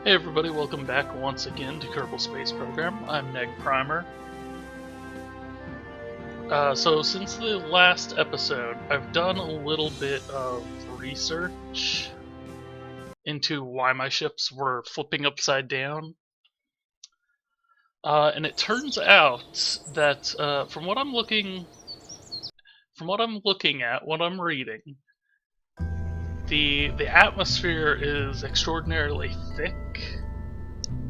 Hey everybody, welcome back once again to Kerbal Space Program. I'm Neg Primer. So since the last episode, I've done a little bit of research into why my ships were flipping upside down. And it turns out that from what I'm looking at, what I'm reading, the atmosphere is extraordinarily thick.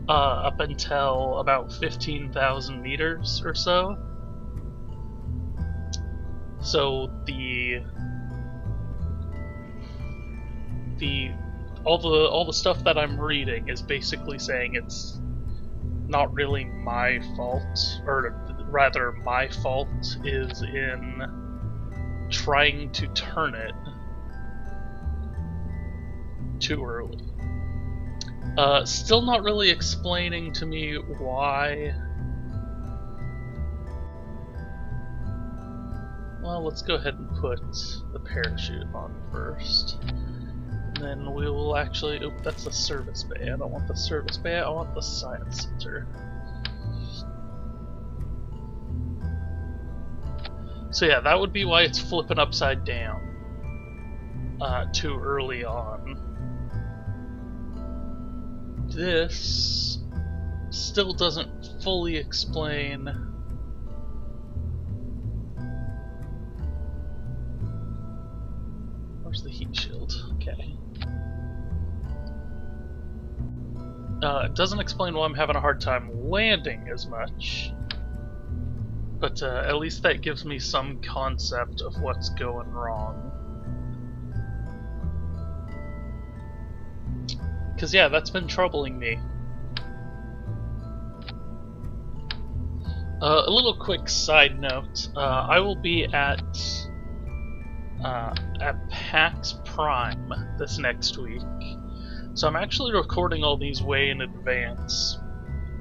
Up until about 15,000 meters or so. So all the stuff that I'm reading is basically saying it's not really my fault, or rather my fault is in trying to turn it too early. Still not really explaining to me why. Well, let's go ahead and put the parachute on first. And then we will actually... Oh, that's the service bay. I don't want the service bay, I want the science center. So yeah, that would be why it's flipping upside down too early on. This still doesn't fully explain where's the heat shield? Okay. It doesn't explain why I'm having a hard time landing as much, but at least that gives me some concept of what's going wrong. Because yeah, that's been troubling me. A little quick side note, I will be at PAX Prime this next week. So I'm actually recording all these way in advance.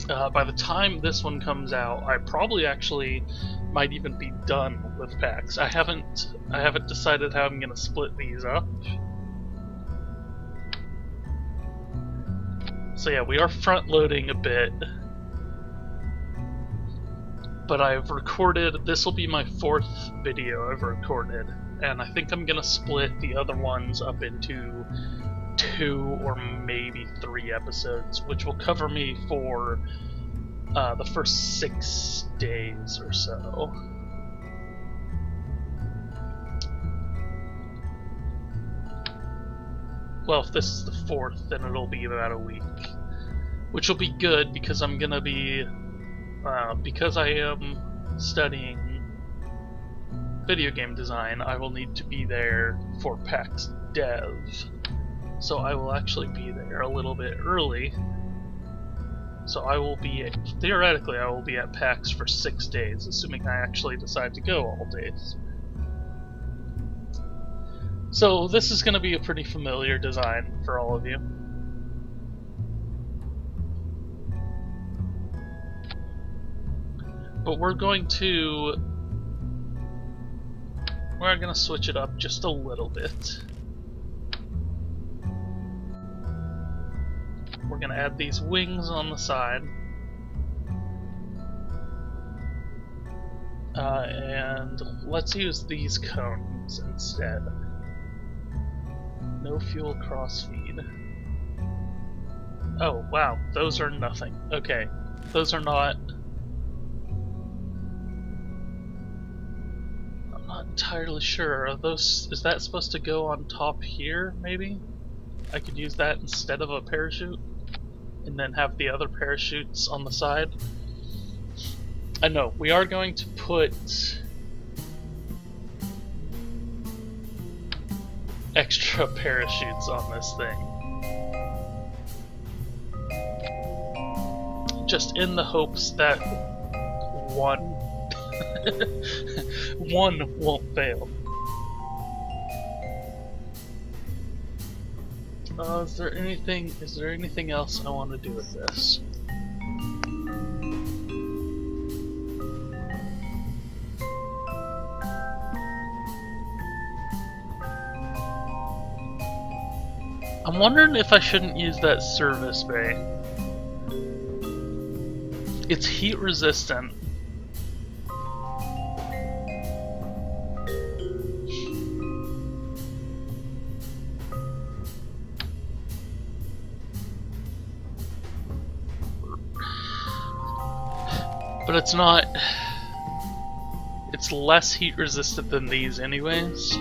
By the time this one comes out, I probably actually might even be done with PAX. I haven't decided how I'm gonna split these up. So yeah, we are front-loading a bit, but I've recorded, this will be my 4th video I've recorded, and I think I'm going to split the other ones up into 2 or maybe 3 episodes, which will cover me for the first 6 days or so. Well, if this is the 4th, then it'll be about a week. Which will be good, because I'm gonna be... because I am studying video game design, I will need to be there for PAX Dev. So I will actually be there a little bit early. So I will be... theoretically, I will be at PAX for 6 days, assuming I actually decide to go all days. So this is going to be a pretty familiar design for all of you. But we're going to switch it up just a little bit. We're going to add these wings on the side. And let's use these cones instead. No fuel crossfeed. Oh, wow, those are nothing. Okay, those are not... I'm not entirely sure. Are those... is that supposed to go on top here, maybe? I could use that instead of a parachute? And then have the other parachutes on the side? I know, we are going to put... extra parachutes on this thing. Just in the hopes that one one won't fail. Is there anything else I want to do with this? I'm wondering if I shouldn't use that service bay. It's heat resistant. But it's not... It's less heat resistant than these anyways.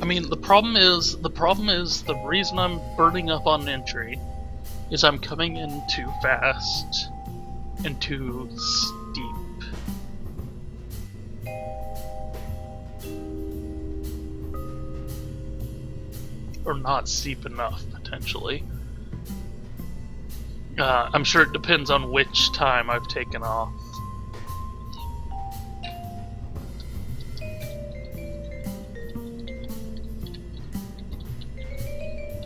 I mean, the problem is the reason I'm burning up on entry is I'm coming in too fast and too steep. Or not steep enough, potentially. I'm sure it depends on which time I've taken off.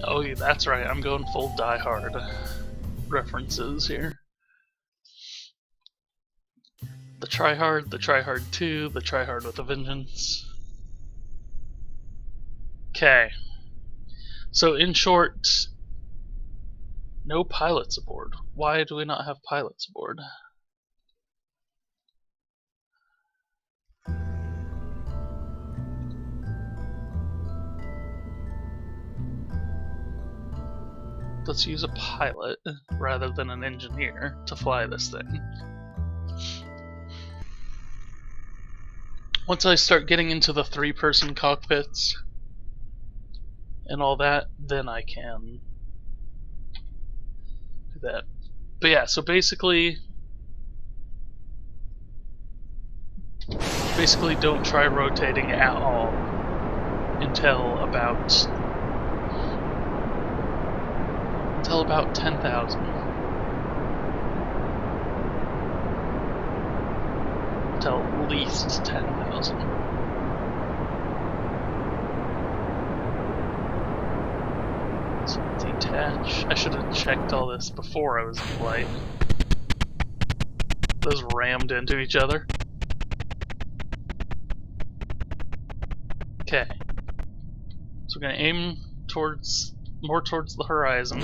Oh, yeah, that's right, I'm going full Die Hard references here. The Try Hard 2, the Try Hard with a Vengeance. Okay. So, in short, no pilots aboard. Why do we not have pilots aboard? Let's use a pilot rather than an engineer to fly this thing. Once I start getting into the 3-person cockpits and all that, then I can do that. But yeah, so basically don't try rotating at all until about 10,000. Until at least 10,000. So detach. I should have checked all this before I was in flight. Those rammed into each other. Okay. So we're gonna aim more towards the horizon.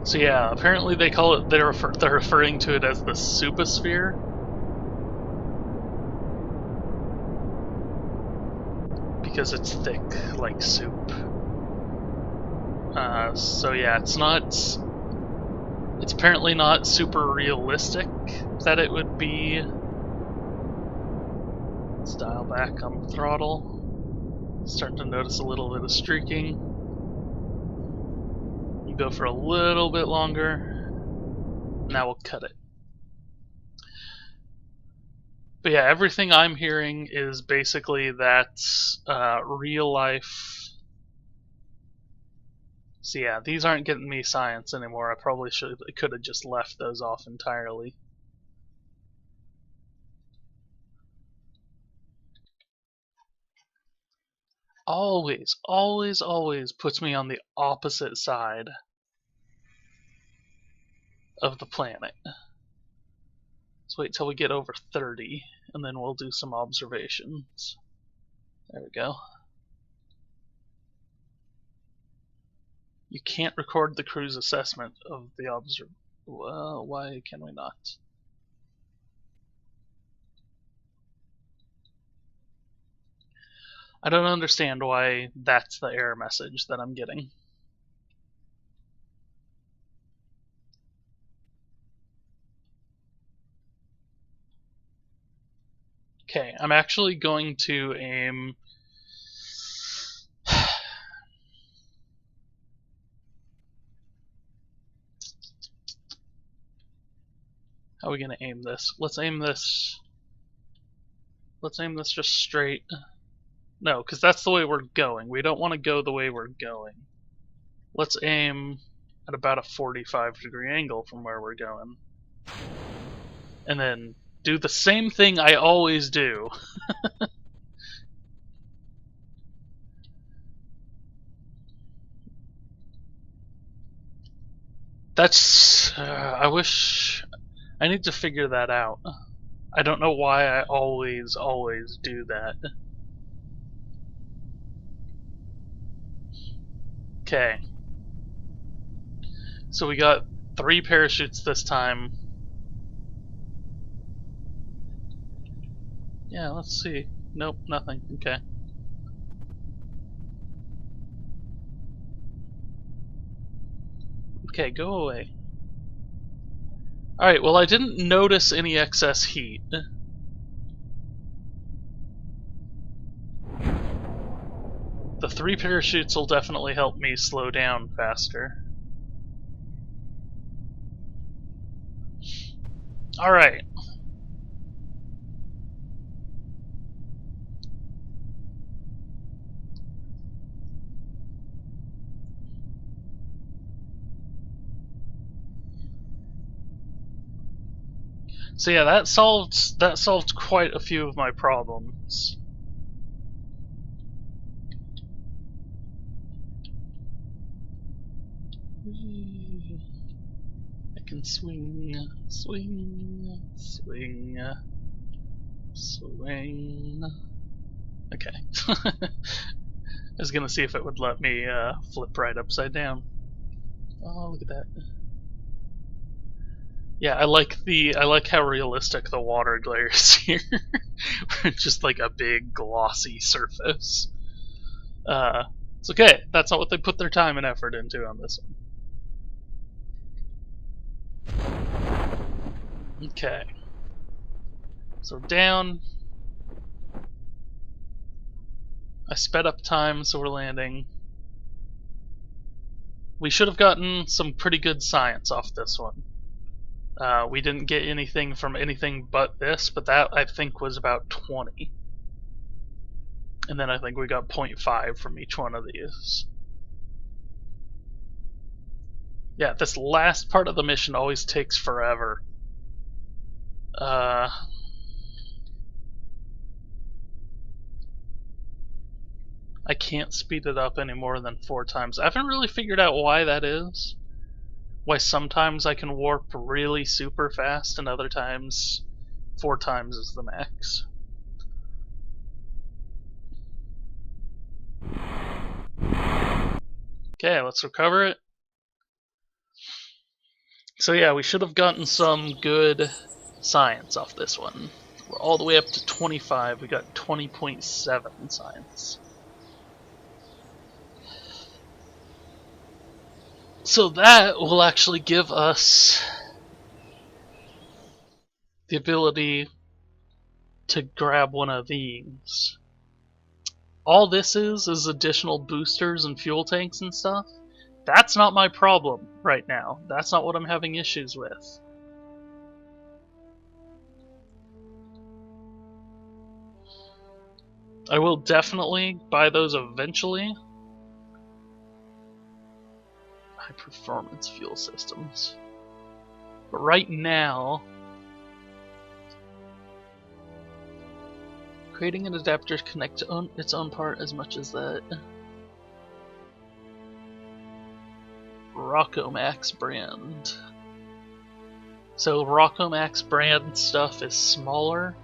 So yeah, apparently they call it, they're referring to it as the Suposphere. Because it's thick like soup. So yeah, it's apparently not super realistic that it would be. Let's dial back on the throttle. Starting to notice a little bit of streaking. We'll go for a little bit longer. Now we'll cut it. But yeah, everything I'm hearing is basically that real life. So yeah, these aren't getting me science anymore. I probably could have just left those off entirely. Always, always, always puts me on the opposite side of the planet. Let's wait till we get over 30, and then we'll do some observations. There we go. You can't record the crew's assessment of the Well, why can we not? I don't understand why that's the error message that I'm getting. Okay, I'm actually going to aim... How are we going to aim this? Let's aim this just straight. No, because that's the way we're going. We don't want to go the way we're going. Let's aim at about a 45-degree angle from where we're going. And then do the same thing I always do. That's... I wish I need to figure that out. I don't know why I always do that. Okay. So we got 3 parachutes this time. Yeah, let's see. Nope, nothing. Okay. Okay, go away. Alright, well I didn't notice any excess heat. The 3 parachutes will definitely help me slow down faster. Alright. So yeah, that solved quite a few of my problems. I can swing, swing, swing, swing. Okay. I was gonna see if it would let me flip right upside down. Oh, look at that. Yeah, I like how realistic the water glares here. Just like a big glossy surface. It's okay. That's not what they put their time and effort into on this one. Okay. So down. I sped up time, so we're landing. We should have gotten some pretty good science off this one. We didn't get anything from anything but this, but that I think was about 20. And then I think we got 0.5 from each one of these. Yeah, this last part of the mission always takes forever. I can't speed it up any more than 4 times. I haven't really figured out why that is. Why sometimes I can warp really super fast and other times 4 times is the max. Okay, let's recover it. So yeah, we should have gotten some good science off this one. We're all the way up to 25. We got 20.7 science. So that will actually give us the ability to grab one of these. All this is additional boosters and fuel tanks and stuff. That's not my problem right now. That's not what I'm having issues with. I will definitely buy those eventually. High performance fuel systems. But right now, creating an adapter to connect to its own part as much as that. Rockomax brand. So Rockomax brand stuff is smaller.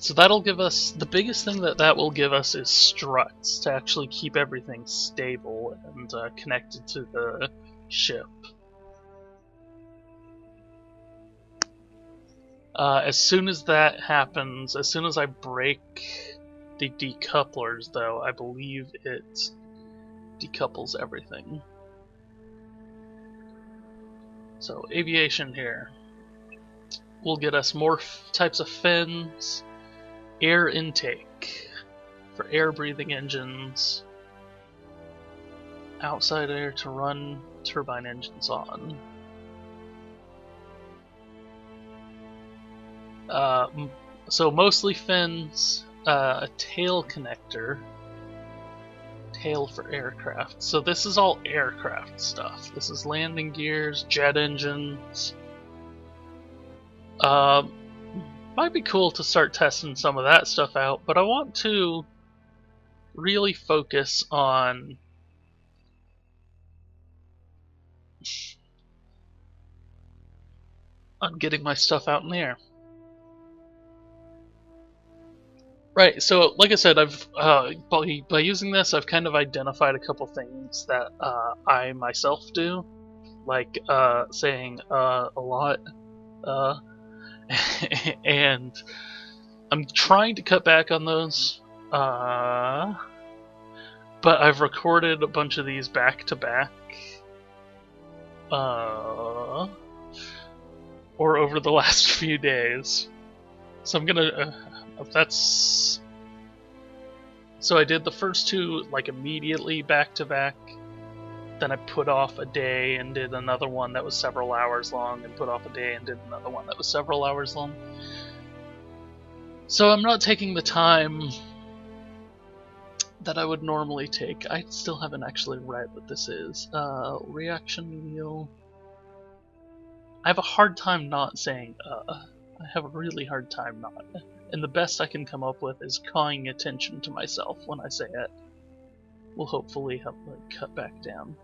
So that'll give us, the biggest thing that will give us is struts to actually keep everything stable and connected to the ship. As soon as that happens, as soon as I break the decouplers though, I believe it decouples everything. So aviation here will get us more types of fins, air intake for air breathing engines, outside air to run turbine engines on. So mostly fins, a tail connector, tail for aircraft. So this is all aircraft stuff. This is landing gears, jet engines. Might be cool to start testing some of that stuff out, but I want to really focus on on getting my stuff out in the air. Right, so like I said, I've by using this, I've kind of identified a couple things that I myself do, like saying a lot, and I'm trying to cut back on those. But I've recorded a bunch of these back to back, or over the last few days. So I'm gonna. That's. So I did the first two like immediately back to back. Then I put off a day and did another one that was several hours long, and put off a day and did another one that was several hours long. So I'm not taking the time that I would normally take. I still haven't actually read what this is. Reaction wheel. I have a hard time not saying I have a really hard time not. And the best I can come up with is calling attention to myself when I say it. Will hopefully help it cut back down.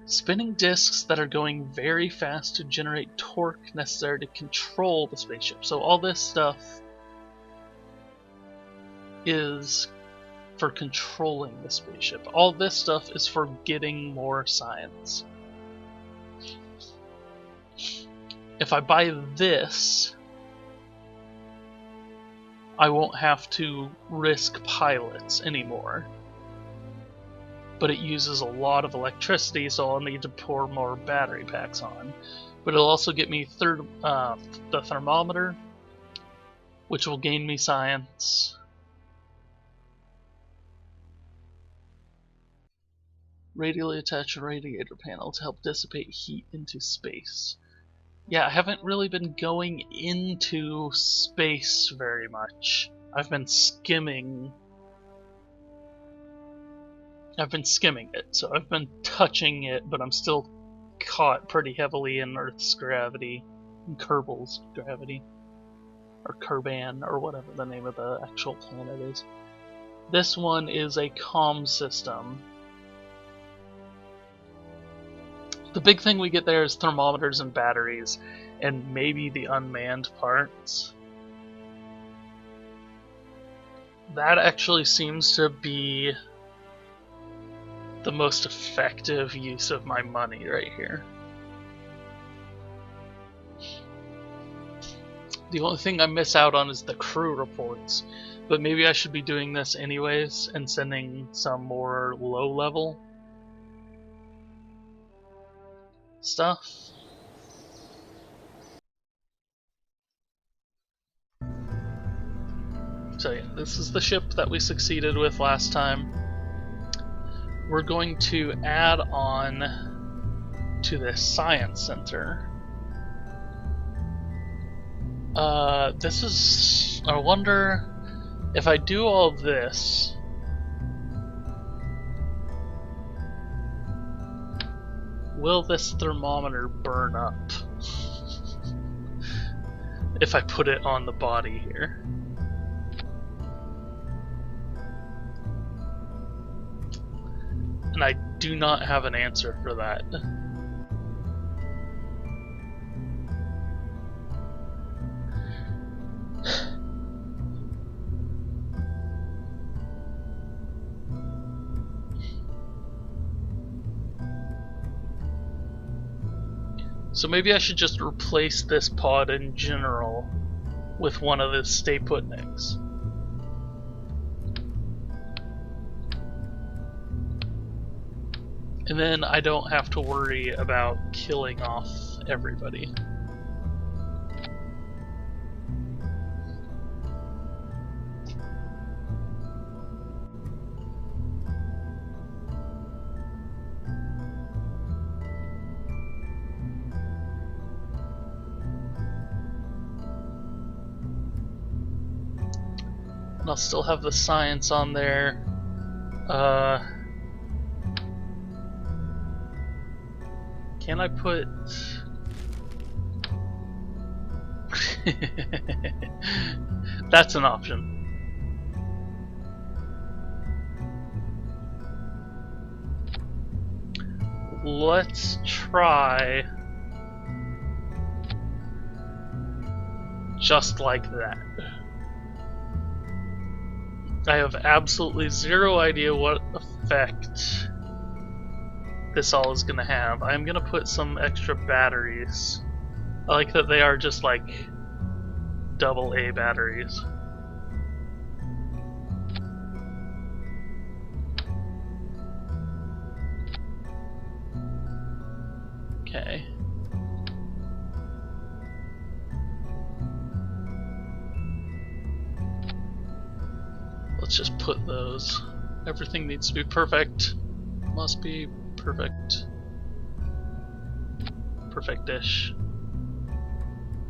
Spinning disks that are going very fast to generate torque necessary to control the spaceship. So all this stuff is for controlling the spaceship. All this stuff is for getting more science. If I buy this, I won't have to risk pilots anymore. But it uses a lot of electricity, so I'll need to pour more battery packs on. But it'll also get me the thermometer, which will gain me science. Radially attach a radiator panel to help dissipate heat into space. Yeah, I haven't really been going into space very much. I've been skimming it, so I've been touching it, but I'm still caught pretty heavily in Earth's gravity, in Kerbal's gravity, or Kerban, or whatever the name of the actual planet is. This one is a comm system. The big thing we get there is thermometers and batteries, and maybe the unmanned parts. That actually seems to be the most effective use of my money right here. The only thing I miss out on is the crew reports, but maybe I should be doing this anyways and sending some more low-level stuff. So yeah, this is the ship that we succeeded with last time. We're going to add on to this science center. This is... I wonder if I do all this... Will this thermometer burn up? If I put it on the body here. And I do not have an answer for that. So maybe I should just replace this pod in general with one of the stay put nicks. And then I don't have to worry about killing off everybody. And I'll still have the science on there. Can I put... That's an option. Let's try Just like that. I have absolutely zero idea what effect this all is gonna have. I'm gonna put some extra batteries. I like that they are just like AA batteries. Okay. Let's just put those. Everything needs to be perfect. Must be perfect. Perfect-ish.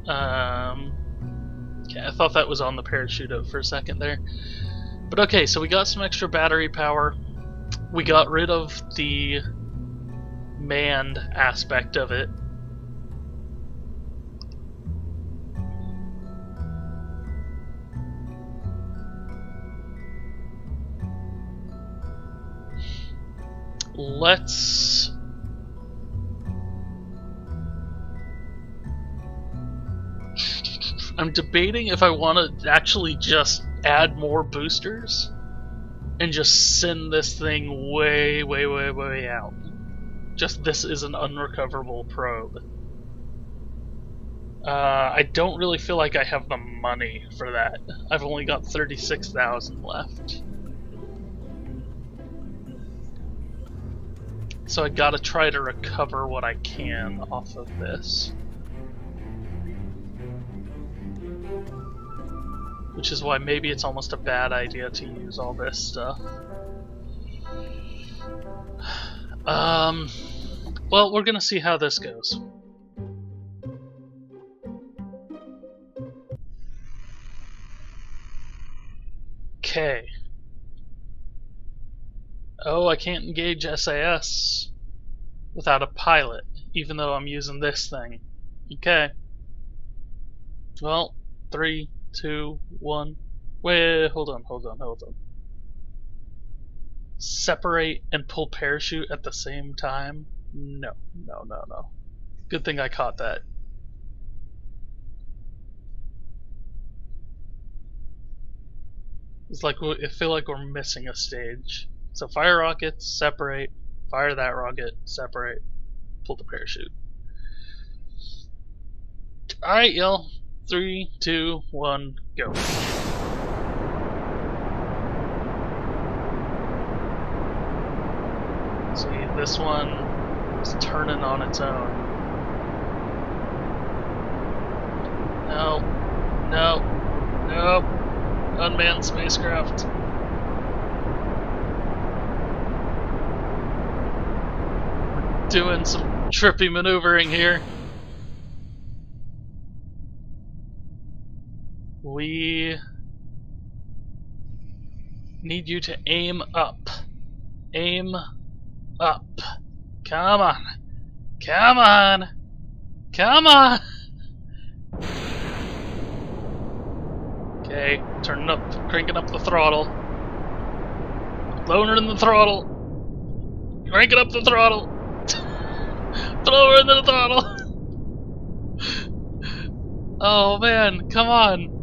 Okay, I thought that was on the parachute for a second there. But okay, so we got some extra battery power. We got rid of the manned aspect of it. Let's... I'm debating if I want to actually just add more boosters and just send this thing way, way, way, way out. Just this is an unrecoverable probe. I don't really feel like I have the money for that. I've only got 36,000 left. So I gotta try to recover what I can off of this. Which is why maybe it's almost a bad idea to use all this stuff. Well, we're gonna see how this goes. Okay. Oh, I can't engage SAS without a pilot, even though I'm using this thing. Okay. Well, 3, 2, 1. Wait, hold on. Separate and pull parachute at the same time? No. Good thing I caught that. It's like I feel like we're missing a stage. So fire rockets, separate, fire that rocket, separate, pull the parachute. Alright, y'all. 3, 2, 1, go. See, this one is turning on its own. No. Unmanned spacecraft. We're doing some trippy maneuvering here. We need you to aim up. Aim up. Come on. Okay, turning up, cranking up the throttle. Lowering the throttle. Cranking up the throttle. Lowering the throttle. Oh man, come on.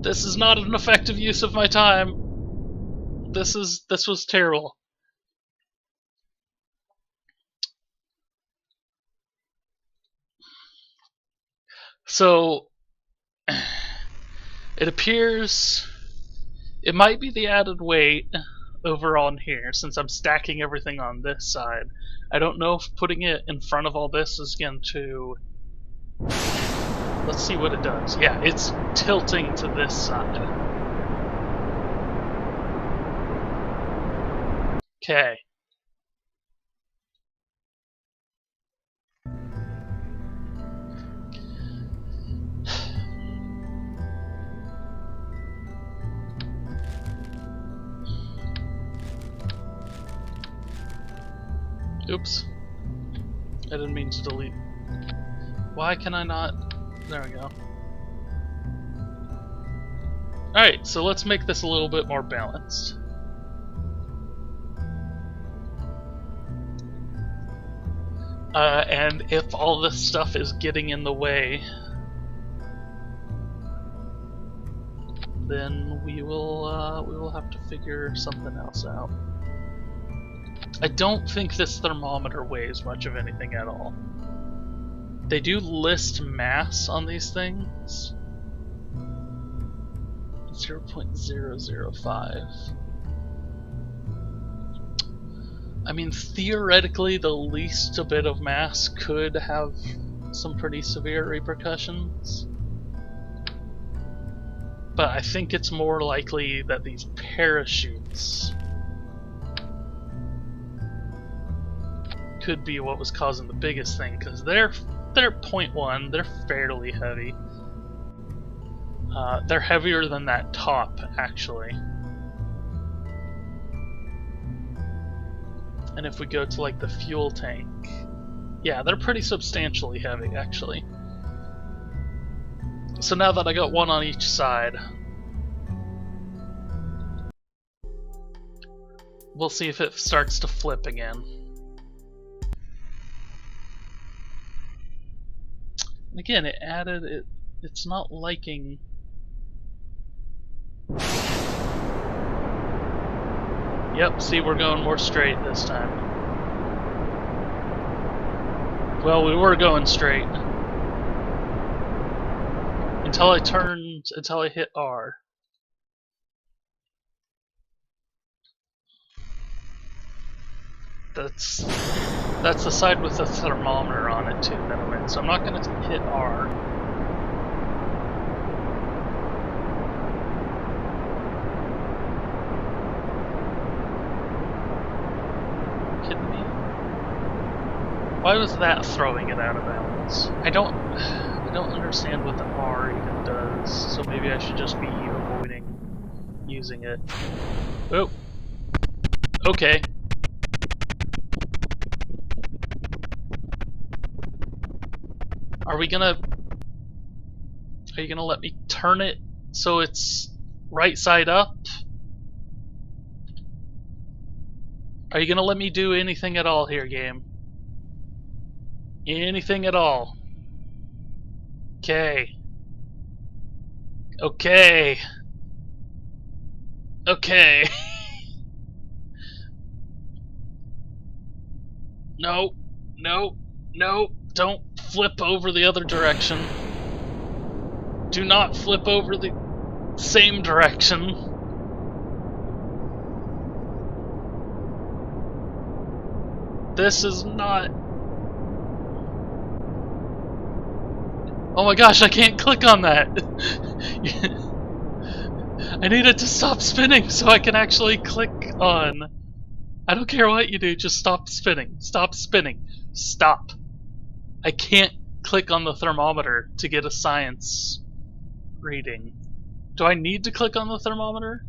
This is not an effective use of my time. This was terrible. So it appears it might be the added weight over on here, since I'm stacking everything on this side. I don't know if putting it in front of all this is going to... Let's see what it does. Yeah, it's tilting to this side. Okay. Oops. I didn't mean to delete. Why can I not? There we go. Alright, so let's make this a little bit more balanced. And if all this stuff is getting in the way, then we will have to figure something else out. I don't think this thermometer weighs much of anything at all. They do list mass on these things. 0.005. I mean, theoretically, the least a bit of mass could have some pretty severe repercussions. But I think it's more likely that these parachutes could be what was causing the biggest thing, because they're 0.1, they're fairly heavy. They're heavier than that top, actually. And if we go to like the fuel tank, yeah, they're pretty substantially heavy, actually. So now that I got one on each side, we'll see if it starts to flip again. And again, it added it. It's not liking. Yep, see, we're going more straight this time. Well, we were going straight. Until I hit R. That's the side with the thermometer on it too that I'm in, so I'm not going to hit R. Kidding me? Why was that throwing it out of bounds? I don't understand what the R even does, so maybe I should just be avoiding using it. Oh. Okay. Are you gonna let me turn it so it's right side up? Are you gonna let me do anything at all here, game? Anything at all? Okay. Okay. Okay. No. No. No. Don't flip over the other direction. Do not flip over the same direction. This is not... Oh my gosh, I can't click on that! I need it to stop spinning so I can actually click on... I don't care what you do, just stop spinning. Stop spinning. Stop. I can't click on the thermometer to get a science reading. Do I need to click on the thermometer?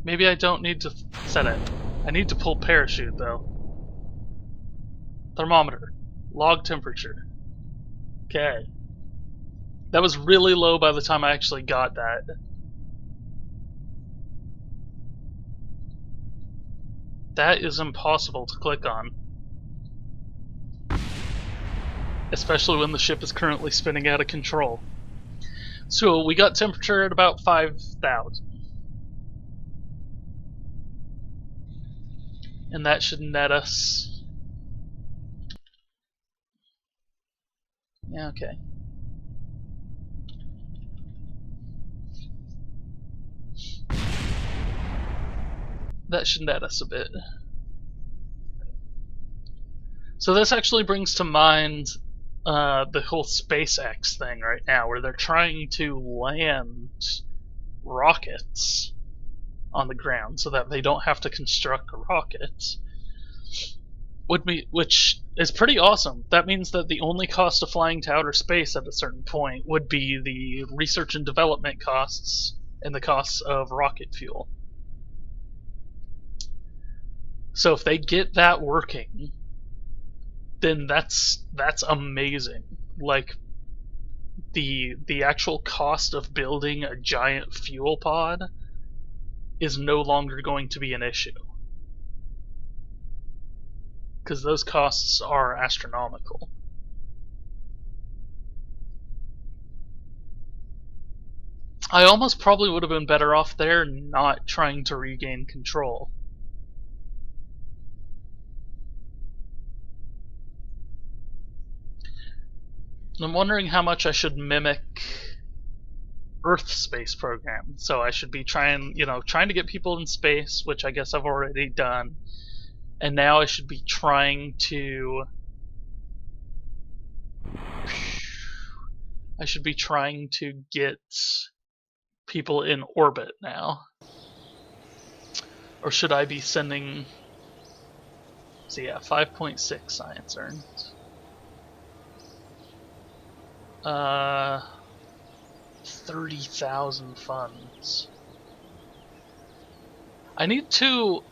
Maybe I don't need to set it. I need to pull parachute though. Thermometer. Log temperature. Okay. That was really low by the time I actually got that. That is impossible to click on. Especially when the ship is currently spinning out of control. So we got temperature at about 5,000. And that should net us... Yeah, okay. That should net us a bit. So this actually brings to mind the whole SpaceX thing right now, where they're trying to land rockets on the ground so that they don't have to construct rockets. Which is pretty awesome. That means that the only cost of flying to outer space at a certain point would be the research and development costs and the costs of rocket fuel. So if they get that working, then that's amazing. Like, the actual cost of building a giant fuel pod is no longer going to be an issue. Because those costs are astronomical. I almost probably would have been better off there not trying to regain control. I'm wondering how much I should mimic Earth Space Program. So I should be trying to get people in space, which I guess I've already done. And now I should be trying to get people in orbit now. Or should I be sending... So yeah, 5.6 science earned. 30,000 funds. I need to...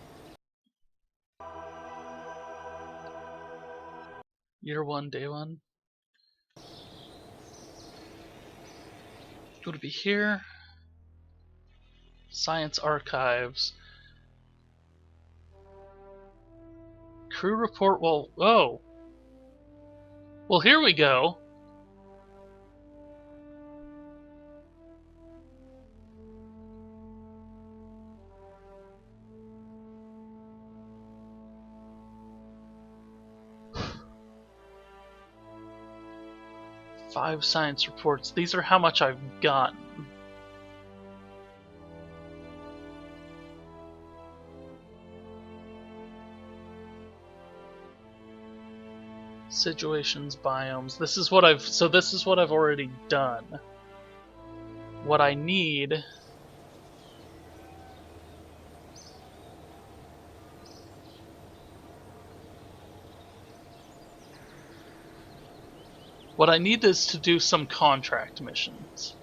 Year 1, day 1. Would it be here? Science archives. Crew report. Well, oh. Well, here we go. Five science reports. These are how much I've gotten. Situations, biomes. This is what I've already done. What I need is to do some contract missions.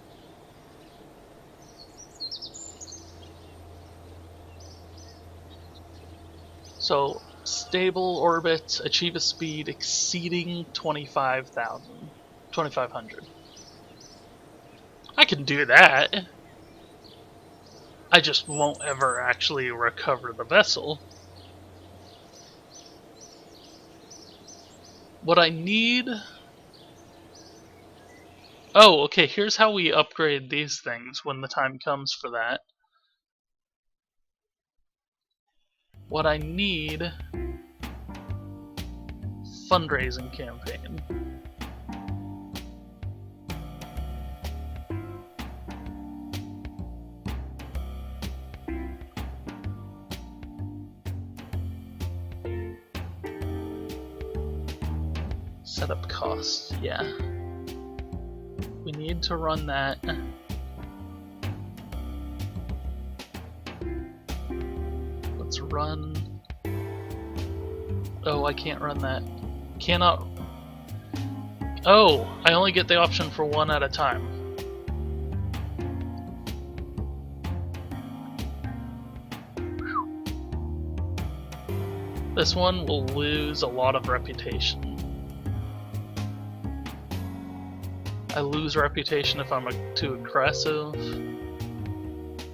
So, stable orbit, achieve a speed exceeding 2,500. I can do that. I just won't ever actually recover the vessel. What I need... Oh, okay, here's how we upgrade these things when the time comes for that. What I need... Fundraising campaign. Setup costs, yeah. We need to run that. Let's run... Oh, I can't run that. Cannot... Oh, I only get the option for one at a time. This one will lose a lot of reputation. I lose reputation if I'm too aggressive.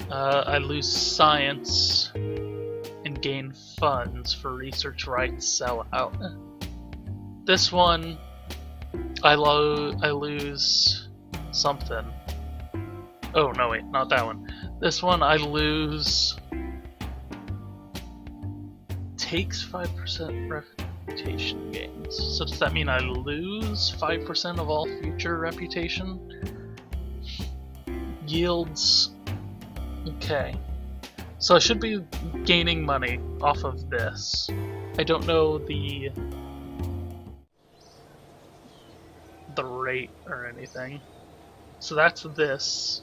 I lose science and gain funds for research rights sellout. This one, I lose something. Oh no, wait, not that one. This one, I lose. Takes 5% reputation gains. So does that mean I lose 5% of all future reputation? Yields. Okay. So I should be gaining money off of this. I don't know the rate or anything. So that's this.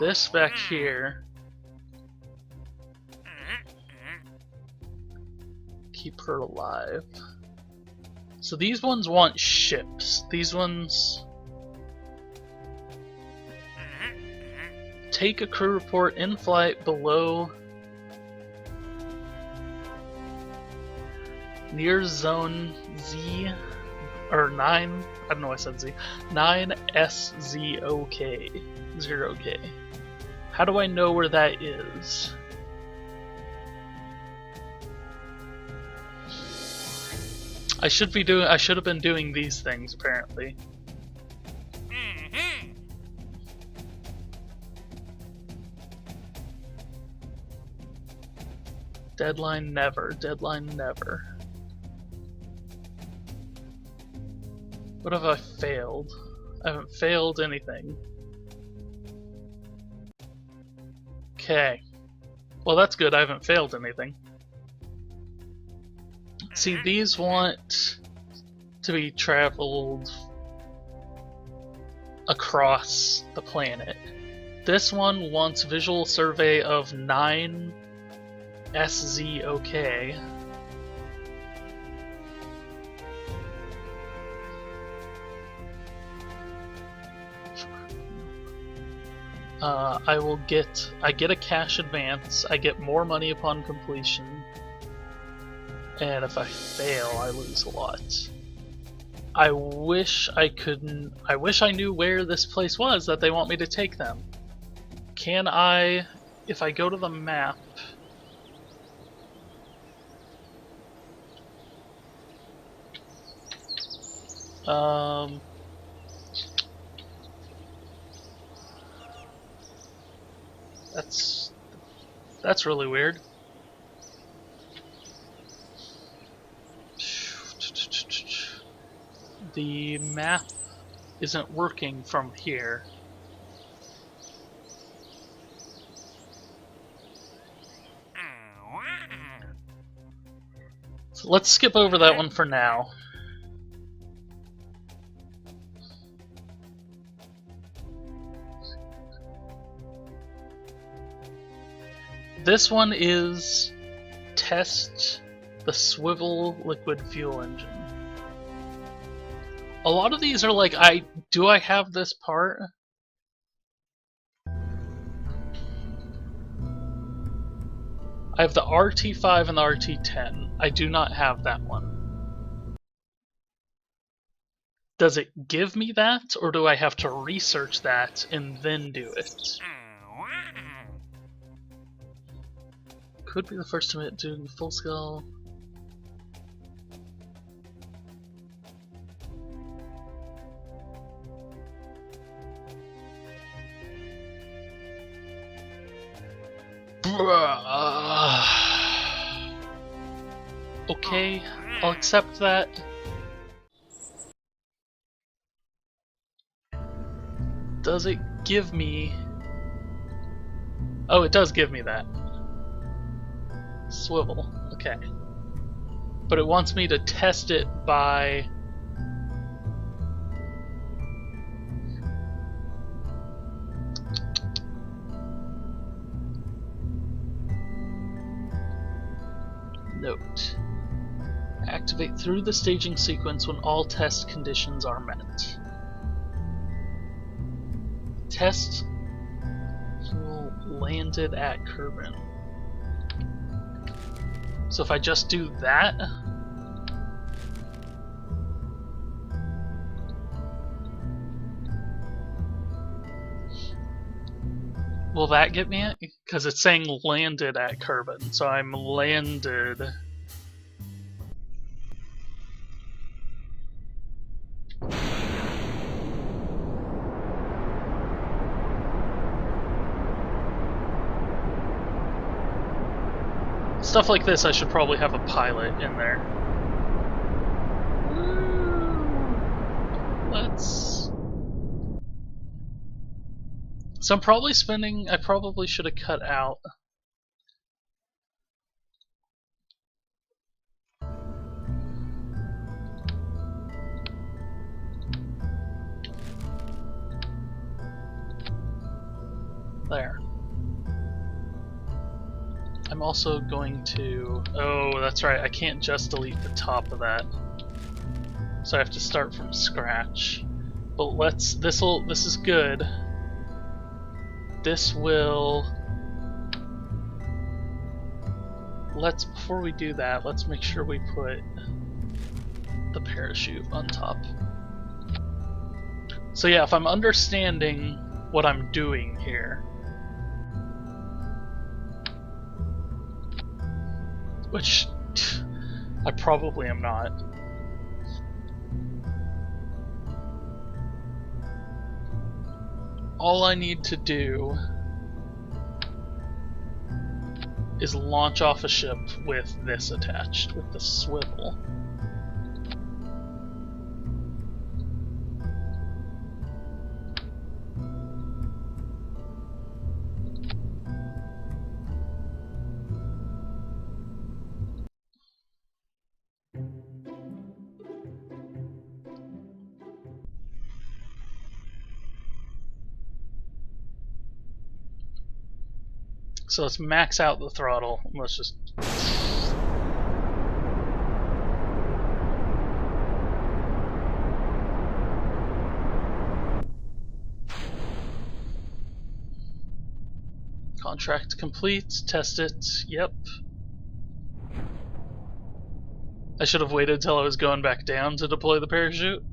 This back here. Keep her alive. So these ones want ships. These ones... Take a crew report in flight below... Near Zone Z. or 9, I don't know why I said Z, 9SZOK, 0K. How do I know where that is? I should have been doing these things apparently. Deadline never, deadline never. What have I failed? I haven't failed anything. Okay. Well, that's good, I haven't failed anything. See, these want to be traveled across the planet. This one wants visual survey of 9 SZOK. I get a cash advance, I get more money upon completion, and if I fail, I lose a lot. I wish I knew where this place was that they want me to take them. Can I, if I go to the map, that's really weird. The map isn't working from here. So let's skip over that one for now. This one is test the swivel liquid fuel engine. A lot of these are like, do I have this part? I have the RT5 and the RT10. I do not have that one. Does it give me that, or do I have to research that and then do it? Could be the first time doing full scale. Okay, I'll accept that. Does it give me... Oh, it does give me that. Swivel, okay. But it wants me to test it by... Note. Activate through the staging sequence when all test conditions are met. Test fuel landed at Kerbal. So if I just do that, will that get me it? Because it's saying landed at Kerbal, so I'm landed. Stuff like this, I should probably have a pilot in there. Let's... So I'm probably spending... I probably should have cut out... There. I'm also going to... Oh, that's right, I can't just delete the top of that. So I have to start from scratch. But let's... This is good. This will... Before we do that, let's make sure we put... the parachute on top. So yeah, if I'm understanding what I'm doing here, which I probably am not. All I need to do is launch off a ship with this attached, with the swivel. So let's max out the throttle. Let's just... Contract complete. Test it. Yep. I should have waited till I was going back down to deploy the parachute.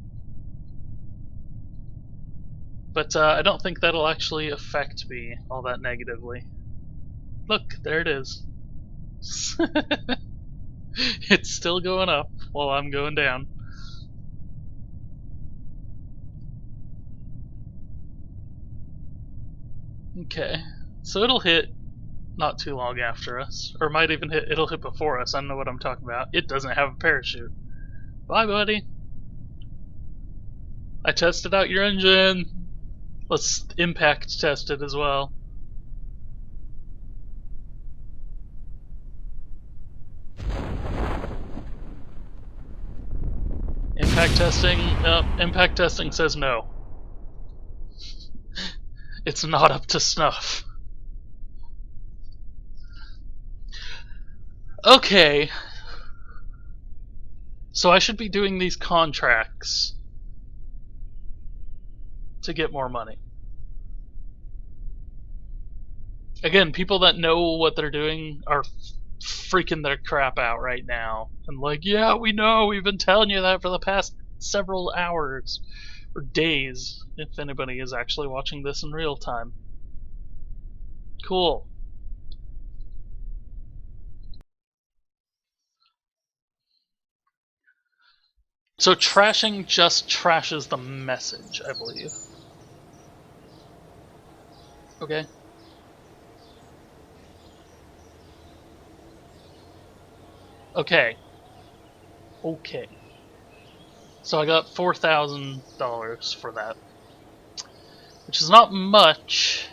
But I don't think that'll actually affect me all that negatively. Look, there it is. It's still going up while I'm going down. Okay, so it'll hit not too long after us, or might even hit. It'll hit before us. I don't know what I'm talking about. It doesn't have a parachute. Bye, buddy. I tested out your engine. Let's impact test it as well. Impact testing. Impact testing says no. It's not up to snuff. Okay. So I should be doing these contracts to get more money. Again, people that know what they're doing are freaking their crap out right now. And like, yeah, we know, we've been telling you that for the past several hours. Or days, if anybody is actually watching this in real time. Cool. So trashing just trashes the message, I believe. Okay. Okay. Okay. So I got $4,000 for that, which is not much,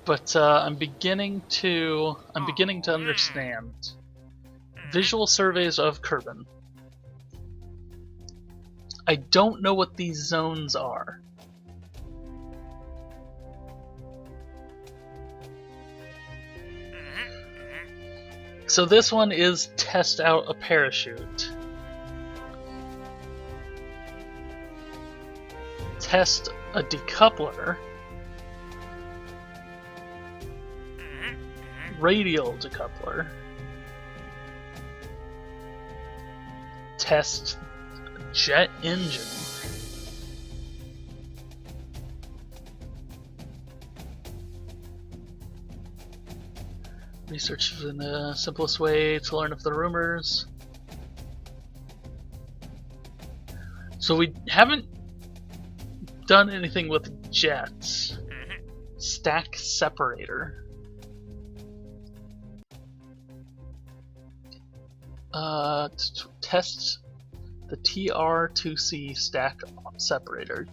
but I'm beginning to understand. Visual surveys of Kerbin. I don't know what these zones are. So this one is test out a parachute. Test a decoupler. Radial decoupler. Test jet engine. Research is the simplest way to learn if the rumors. So we haven't done anything with jets. Stack separator. Test the TR2C stack separator.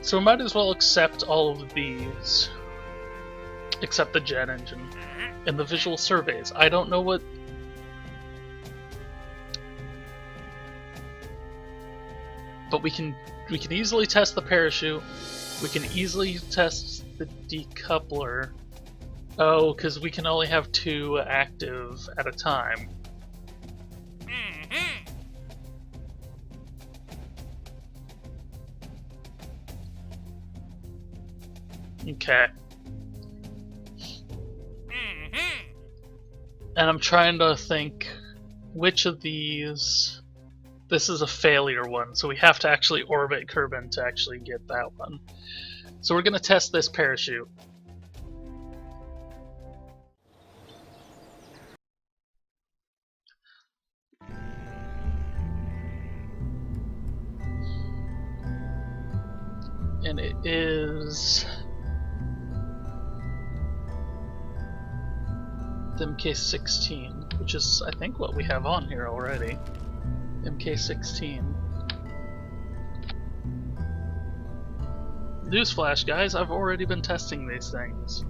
So we might as well accept all of these, except the jet engine and the visual surveys. I don't know what. But we can easily test the parachute. We can easily test the decoupler. Oh, because we can only have 2 active at a time. Okay. And I'm trying to think which of these... This is a failure one, so we have to actually orbit Kerbin to actually get that one. So we're going to test this parachute. And it is... the MK16, which is, I think, what we have on here already. MK16. Newsflash, guys, I've already been testing these things.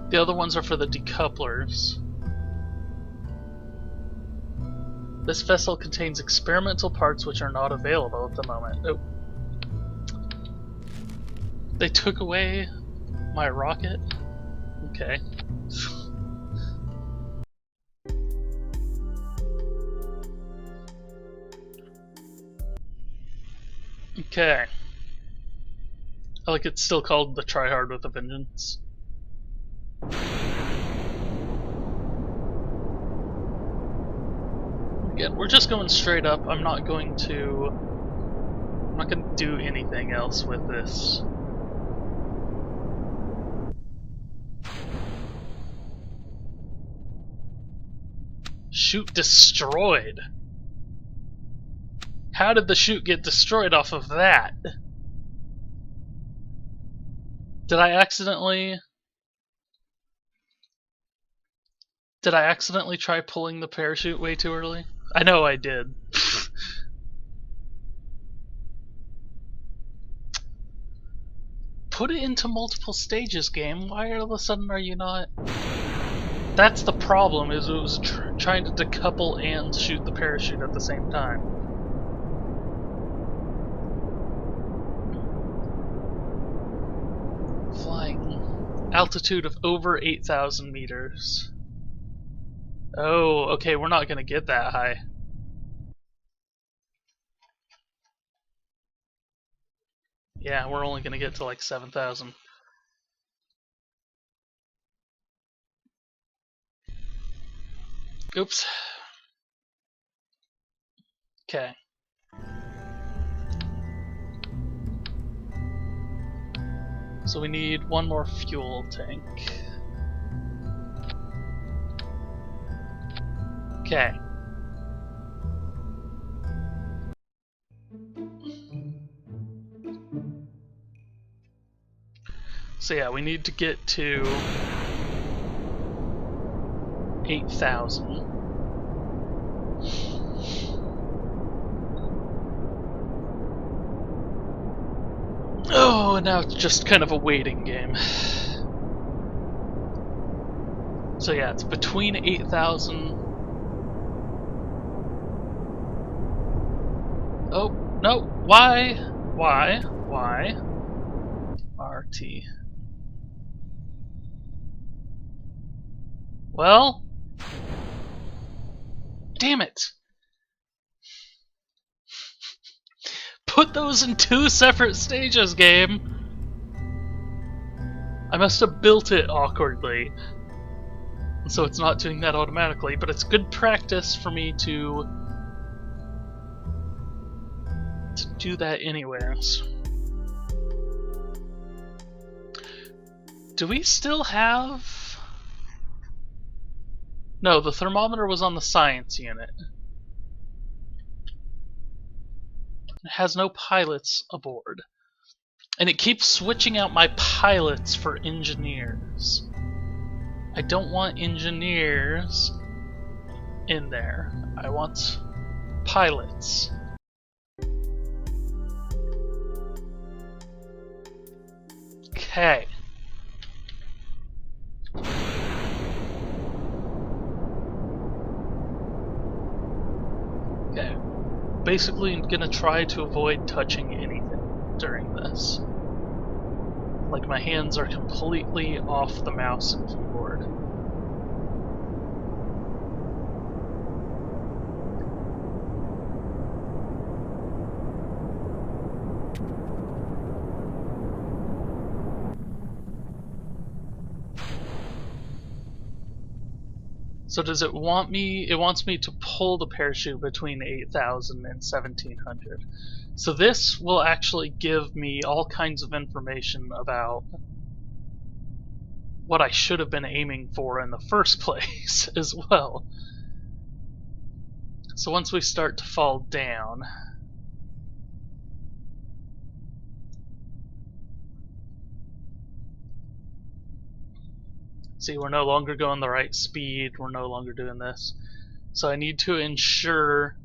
The other ones are for the decouplers. This vessel contains experimental parts which are not available at the moment. Oh. They took away my rocket? Okay. Okay. I like it's still called the Try Hard with a Vengeance. Again, we're just going straight up. I'm not going to do anything else with this. Chute destroyed. How did the chute get destroyed off of that? Did I accidentally try pulling the parachute way too early? I know I did. Put it into multiple stages, game. Why all of a sudden are you not? That's the problem, is it was trying to decouple and shoot the parachute at the same time. Flying altitude of over 8,000 meters. Oh, okay, we're not gonna get that high. Yeah, we're only gonna get to like 7,000. Oops. Okay. So we need one more fuel tank. Okay. So yeah, we need to get to 8,000. Oh, and now it's just kind of a waiting game. So yeah, it's between 8,000. Oh, no, why? RT. Well, damn it. Put those in 2 separate stages, game. I must have built it awkwardly, so it's not doing that automatically, but it's good practice for me to do that anyways. Do we still have... No, the thermometer was on the science unit. It has no pilots aboard. And it keeps switching out my pilots for engineers. I don't want engineers in there. I want pilots. Okay. Okay. Basically, I'm gonna try to avoid touching anything during this. Like, my hands are completely off the mouse and keyboard. So does it want me? It wants me to pull the parachute between 8,000 and 1,700. So this will actually give me all kinds of information about what I should have been aiming for in the first place as well. So once we start to fall down, see, we're no longer going the right speed, we're no longer doing this. So I need to ensure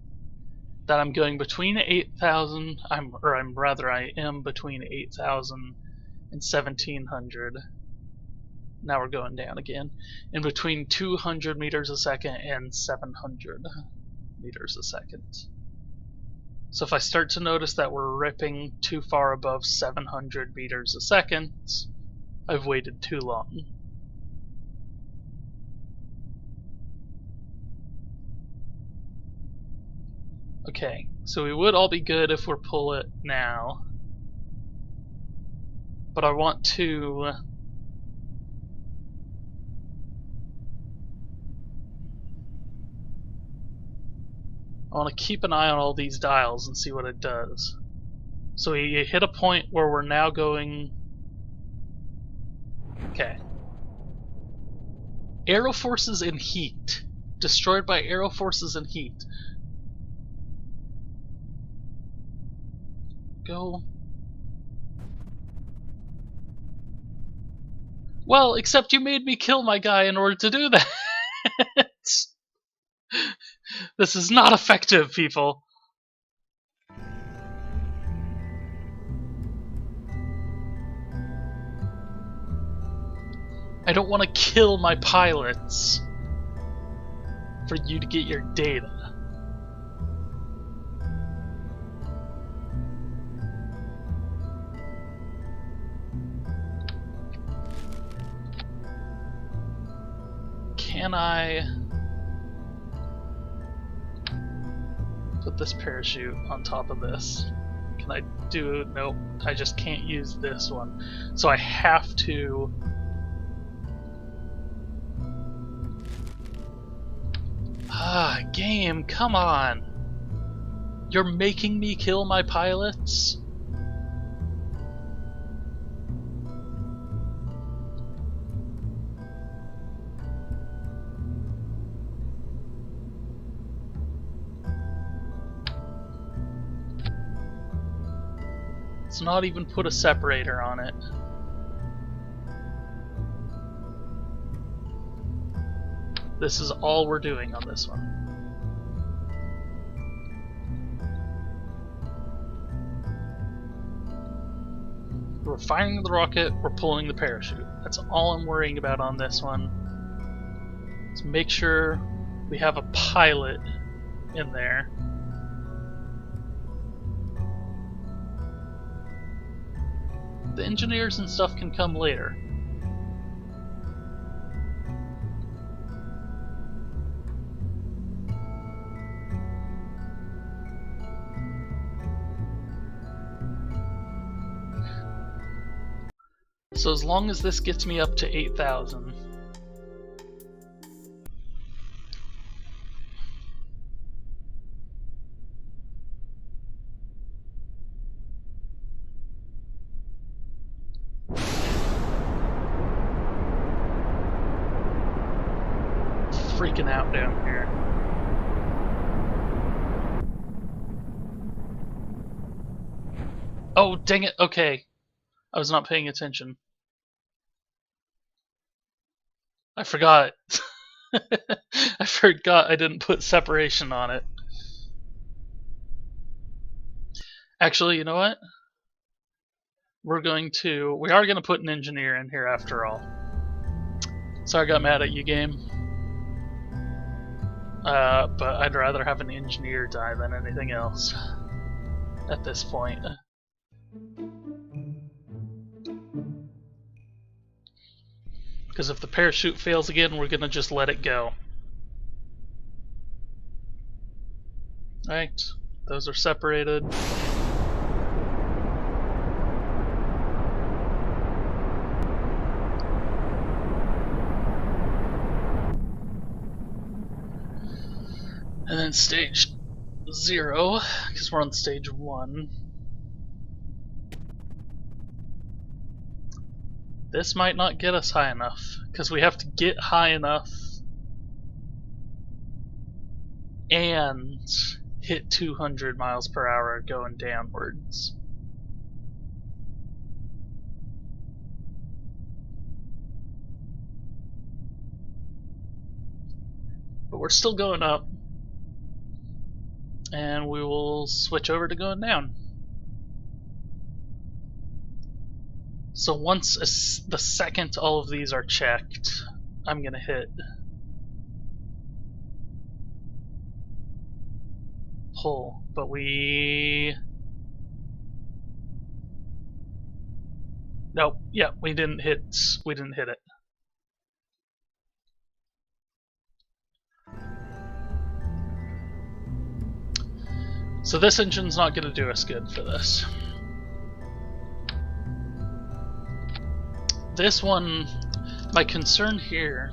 that I'm going between 8,000, I am between 8,000 and 1,700. Now we're going down again. In between 200 meters a second and 700 meters a second. So if I start to notice that we're ripping too far above 700 meters a second, I've waited too long. Okay, so we would all be good if we pull it now. But I want to... I want to keep an eye on all these dials and see what it does. So we hit a point where we're now going... Okay. Aero forces and heat. Destroyed by aero forces and heat. Go. Well, except you made me kill my guy in order to do that. This is not effective, people. I don't want to kill my pilots for you to get your data. Can I put this parachute on top of this? Can I do... Nope, I just can't use this one. So I have to... Game, come on! You're making me kill my pilots? Let's not even put a separator on it. This is all we're doing on this one. We're firing the rocket, we're pulling the parachute. That's all I'm worrying about on this one. Let's make sure we have a pilot in there. The engineers and stuff can come later. So as long as this gets me up to 8,000. Freaking out down here. Oh, dang it. Okay. I was not paying attention. I forgot. I forgot I didn't put separation on it. Actually, you know what? We are going to put an engineer in here after all. Sorry I got mad at you, game. But I'd rather have an engineer die than anything else at this point. Because if the parachute fails again, we're gonna just let it go. Alright, those are separated. And then stage 0, because we're on stage 1. This might not get us high enough, because we have to get high enough and hit 200 miles per hour going downwards. But we're still going up, and we will switch over to going down. So once the second all of these are checked, I'm gonna hit pull, but nope, yeah, we didn't hit it. So this engine's not gonna do us good for this. This one, my concern here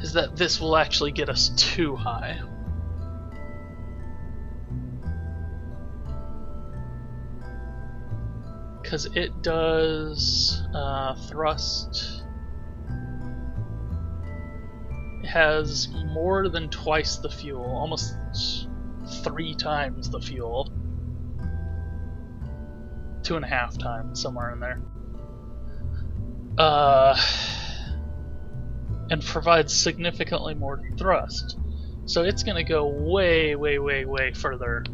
is that this will actually get us too high. Because it does thrust. It has more than twice the fuel, almost 3 times the fuel. 2.5 times, somewhere in there. And provides significantly more thrust. So it's going to go way, way, way, way further.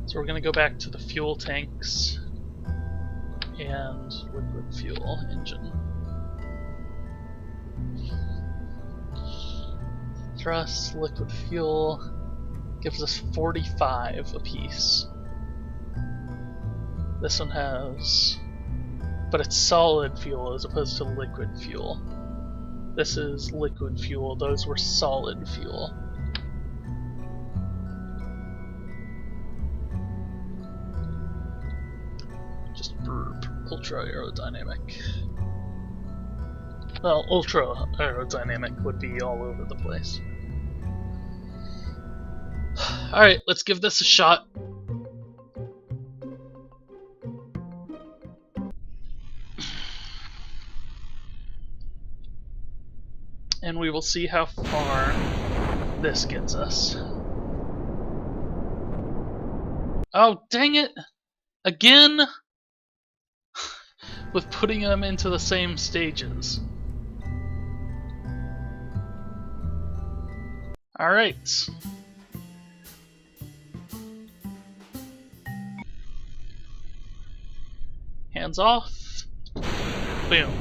So we're going to go back to the fuel tanks and liquid fuel engine. Thrust, liquid fuel gives us 45 apiece. This one has, but it's solid fuel as opposed to liquid fuel. This is liquid fuel, those were solid fuel. Just ultra aerodynamic. Well, ultra aerodynamic would be all over the place. Alright, let's give this a shot. And we will see how far this gets us. Oh, dang it! Again? With putting them into the same stages. Alright. Hands off. Boom.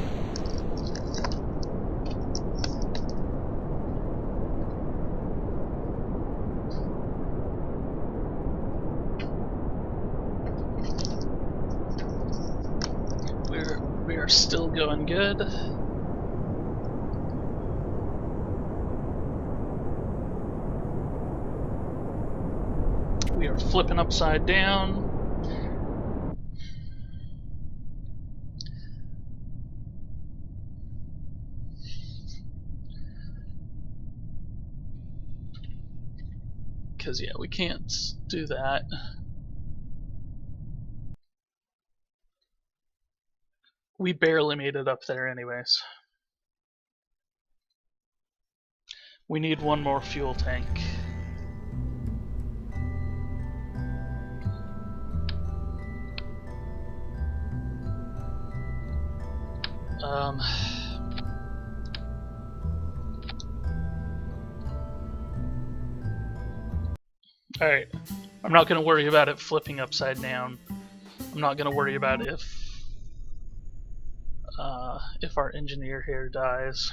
We are still going good. We are flipping upside down. Because, yeah, we can't do that. We barely made it up there anyways. We need one more fuel tank. Alright, I'm not going to worry about it flipping upside down. I'm not going to worry about if our engineer here dies.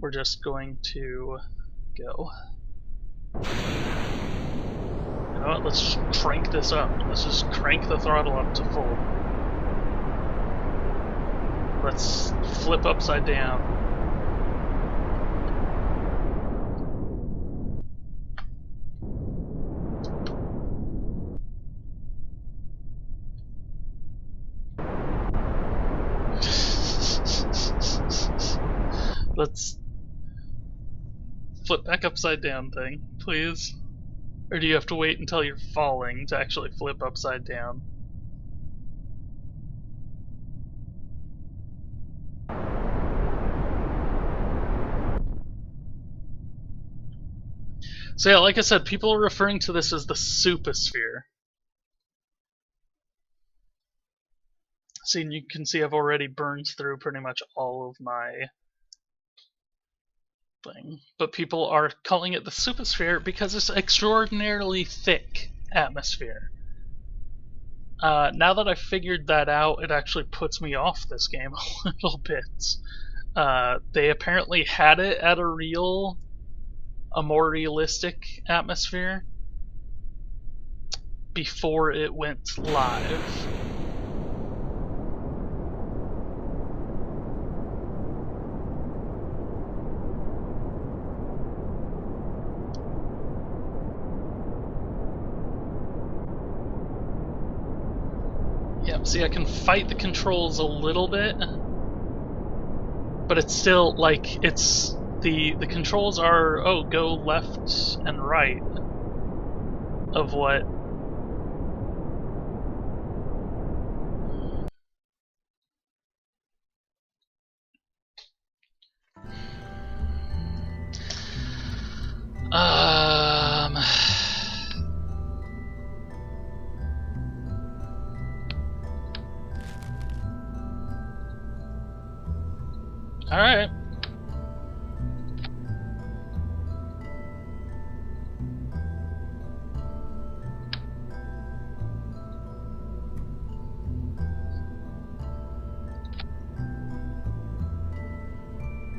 We're just going to go. You know what, let's just crank this up. Let's just crank the throttle up to full. Let's flip upside down. Let's flip back upside down thing, please. Or do you have to wait until you're falling to actually flip upside down? So yeah, like I said, people are referring to this as the Suposphere. See, and you can see I've already burned through pretty much all of my thing. But people are calling it the Suposphere because it's extraordinarily thick atmosphere. Now that I've figured that out, it actually puts me off this game a little bit. They apparently had it at a more realistic atmosphere before it went live. Yep, see, I can fight the controls a little bit, but it's still like it's the controls are, oh, go left and right of what. Um. All right.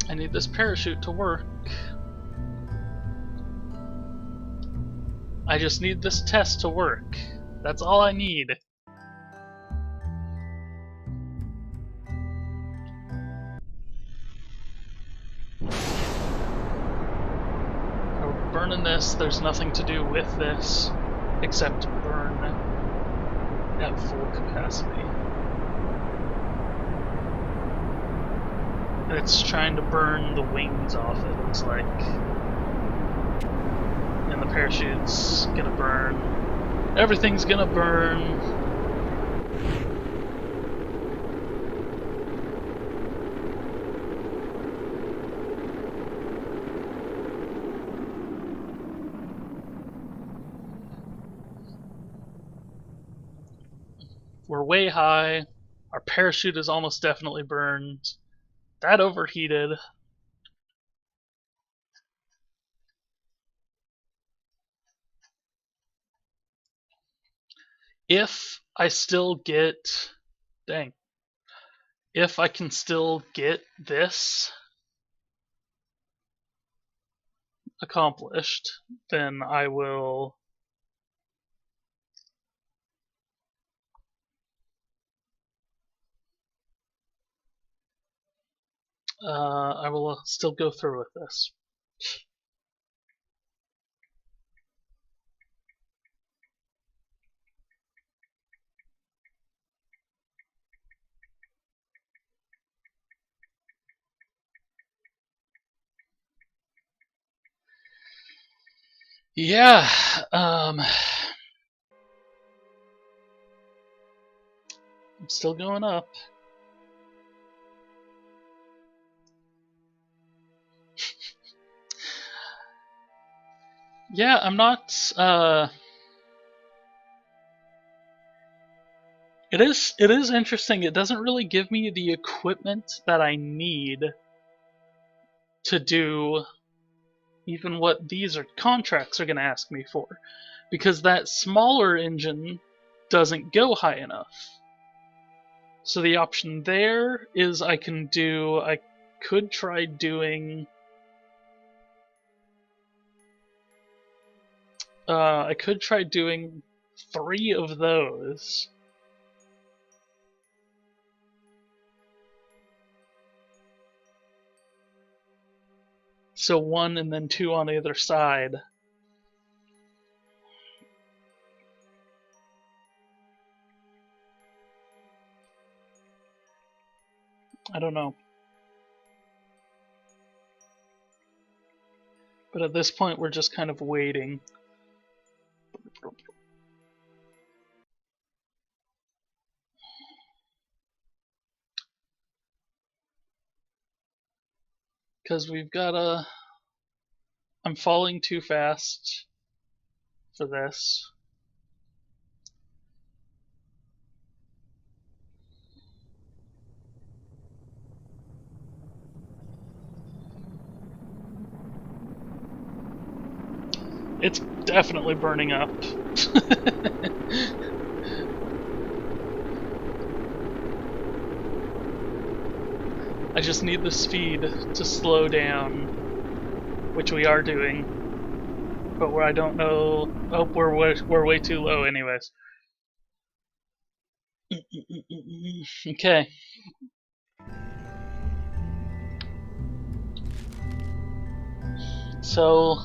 I need this parachute to work. I just need this test to work. That's all I need. We're burning this. There's nothing to do with this except burn at full capacity. And it's trying to burn the wings off, it looks like. And the parachute's gonna burn. Everything's gonna burn. We're way high. Our parachute is almost definitely burned. That overheated. If I still get... Dang. If I can still get this accomplished, then I will... I will still go through with this. Yeah, I'm still going up. Yeah, I'm not, it is interesting. It doesn't really give me the equipment that I need to do even what these contracts are going to ask me for, because that smaller engine doesn't go high enough. So the option there is I could try doing I could try doing 3 of those. So 1 and then 2 on either side. I don't know. But at this point, we're just kind of waiting. Because we've got a... I'm falling too fast for this. It's definitely burning up. I just need the speed to slow down, which we are doing, but where I don't know. Oh, we're way too low, anyways. Okay. So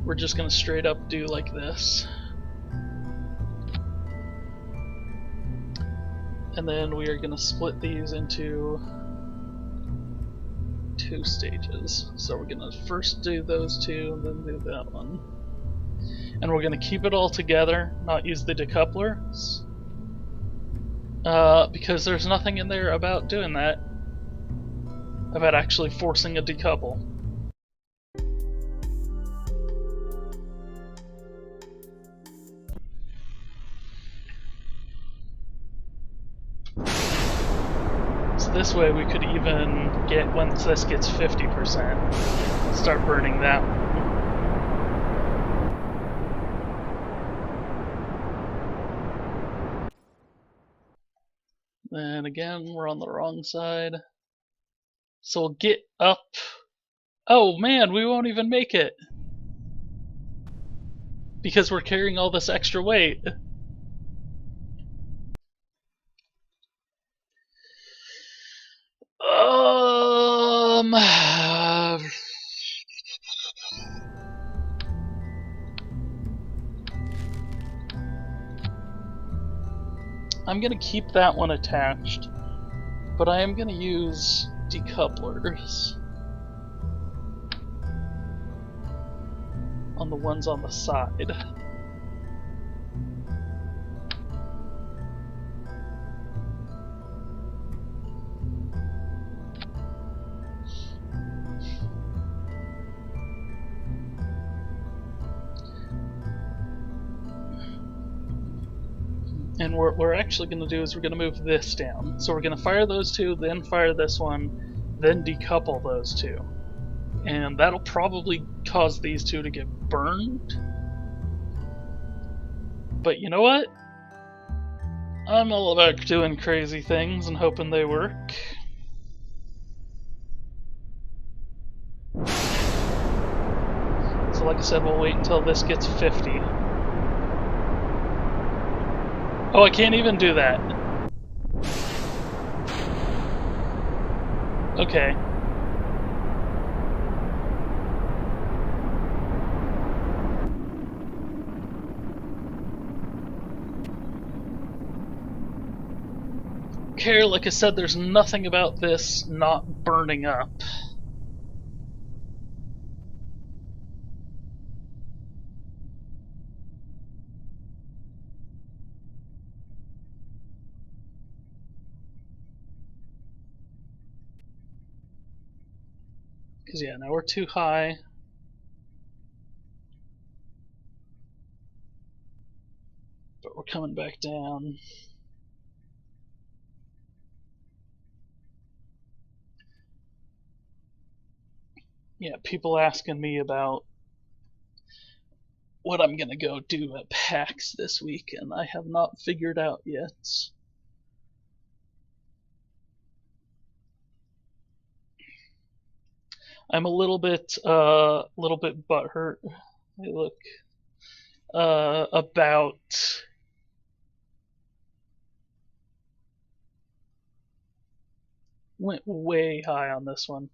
we're just gonna straight up do like this. And then we are gonna split these into 2 stages. So we're gonna first do those 2, and then do that one. And we're gonna keep it all together, not use the decouplers. Because there's nothing in there about doing that. About actually forcing a decouple. So this way we could even get, once this gets 50%, start burning that one. And again, we're on the wrong side. So we'll get up. Oh man, we won't even make it. Because we're carrying all this extra weight. I'm gonna keep that one attached, but I am gonna use decouplers on the ones on the side. And what we're actually going to do is we're going to move this down. So we're going to fire those 2, then fire this one, then decouple those 2. And that'll probably cause these 2 to get burned. But you know what? I'm all about doing crazy things and hoping they work. So like I said, we'll wait until this gets 50. Oh, I can't even do that. Okay. Okay, like I said, there's nothing about this not burning up. Because yeah, now we're too high. But we're coming back down. Yeah, people asking me about what I'm gonna go do at PAX this week, and I have not figured out yet. I'm a little bit butthurt. Hey, look, about Went way high on this one.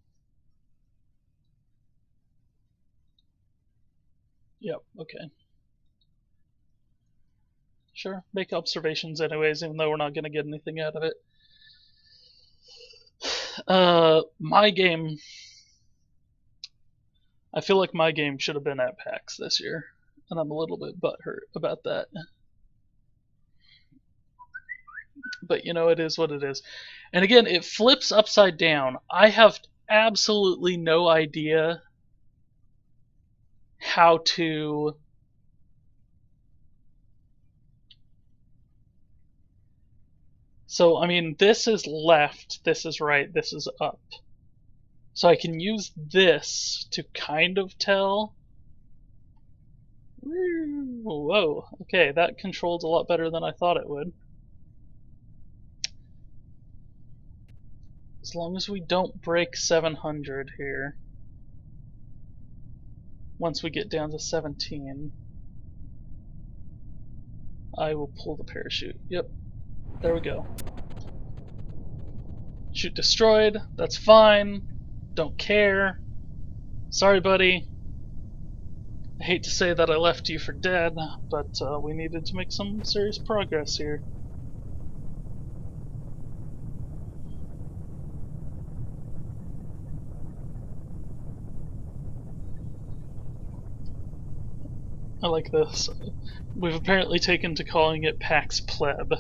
Yep, okay. Sure, make observations anyways, even though we're not going to get anything out of it. My game... I feel like my game should have been at PAX this year, and I'm a little bit butthurt about that. But you know, it is what it is. And again, it flips upside down. I have absolutely no idea how to... So, I mean, this is left, this is right, this is up. So I can use this to kind of tell. Whoa, okay, that controls a lot better than I thought it would. As long as we don't break 700 here. Once we get down to 17, I will pull the parachute. Yep, there we go. Chute destroyed, that's fine. Don't care. Sorry, buddy. I hate to say that I left you for dead, but we needed to make some serious progress here. I like this. We've apparently taken to calling it PAX Pleb.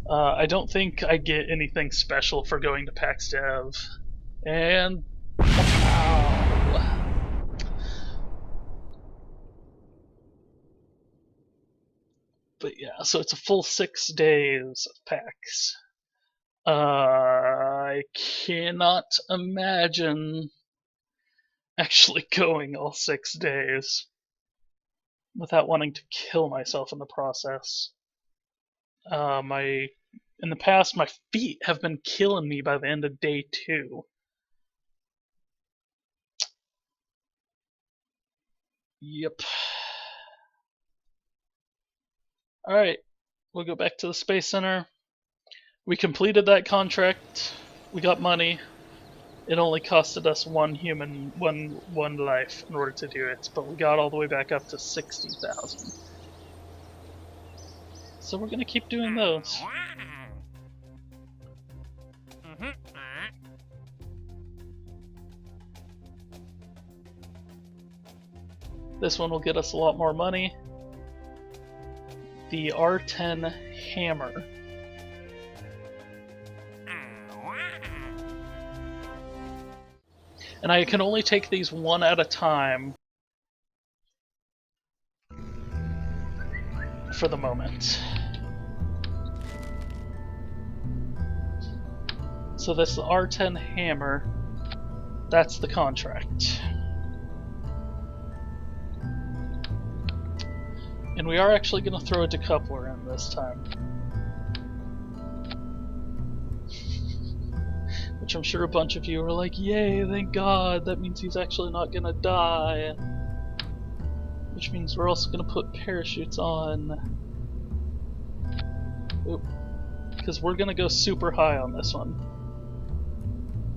I don't think I get anything special for going to PAX Dev. And... Ow. But yeah, so it's a full 6 days of PAX. I cannot imagine actually going all 6 days without wanting to kill myself in the process. In the past, my feet have been killing me by the end of day 2. Yep. Alright, we'll go back to the Space Center. We completed that contract. We got money. It only costed us one life in order to do it, but we got all the way back up to 60,000. So we're gonna keep doing those. This one will get us a lot more money. The R10 hammer. And I can only take these one at a time for the moment. So this R10 hammer, that's the contract. And we are actually going to throw a decoupler in this time. Which I'm sure a bunch of you are like, yay, thank God, that means he's actually not going to die. Which means we're also going to put parachutes on. Oop. Because we're going to go super high on this one.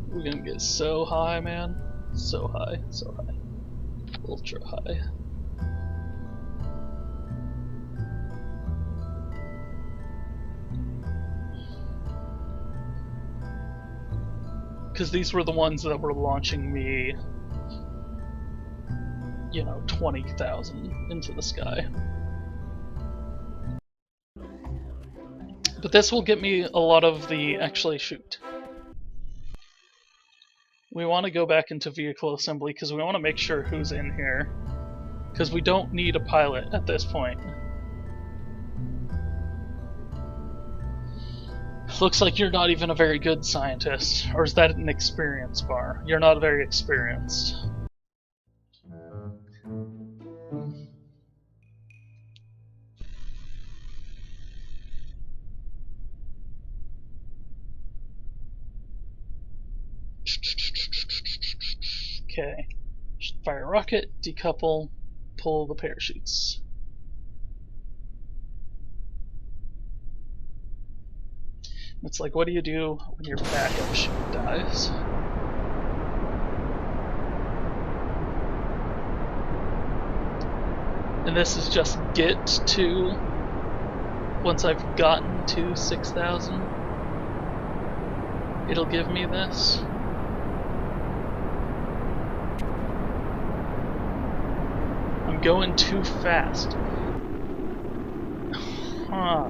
We're going to get so high, man. So high, so high. Ultra high. Because these were the ones that were launching me, you know, 20,000 into the sky. But this will get me a lot of the... Actually, shoot. We want to go back into vehicle assembly because we want to make sure who's in here. Because we don't need a pilot at this point. Looks like you're not even a very good scientist. Or is that an experience bar? You're not very experienced. Okay. Fire rocket, decouple, pull the parachutes. It's like, what do you do when your backup chute dies? And this is just get to, once I've gotten to 6,000, it'll give me this. I'm going too fast. Huh.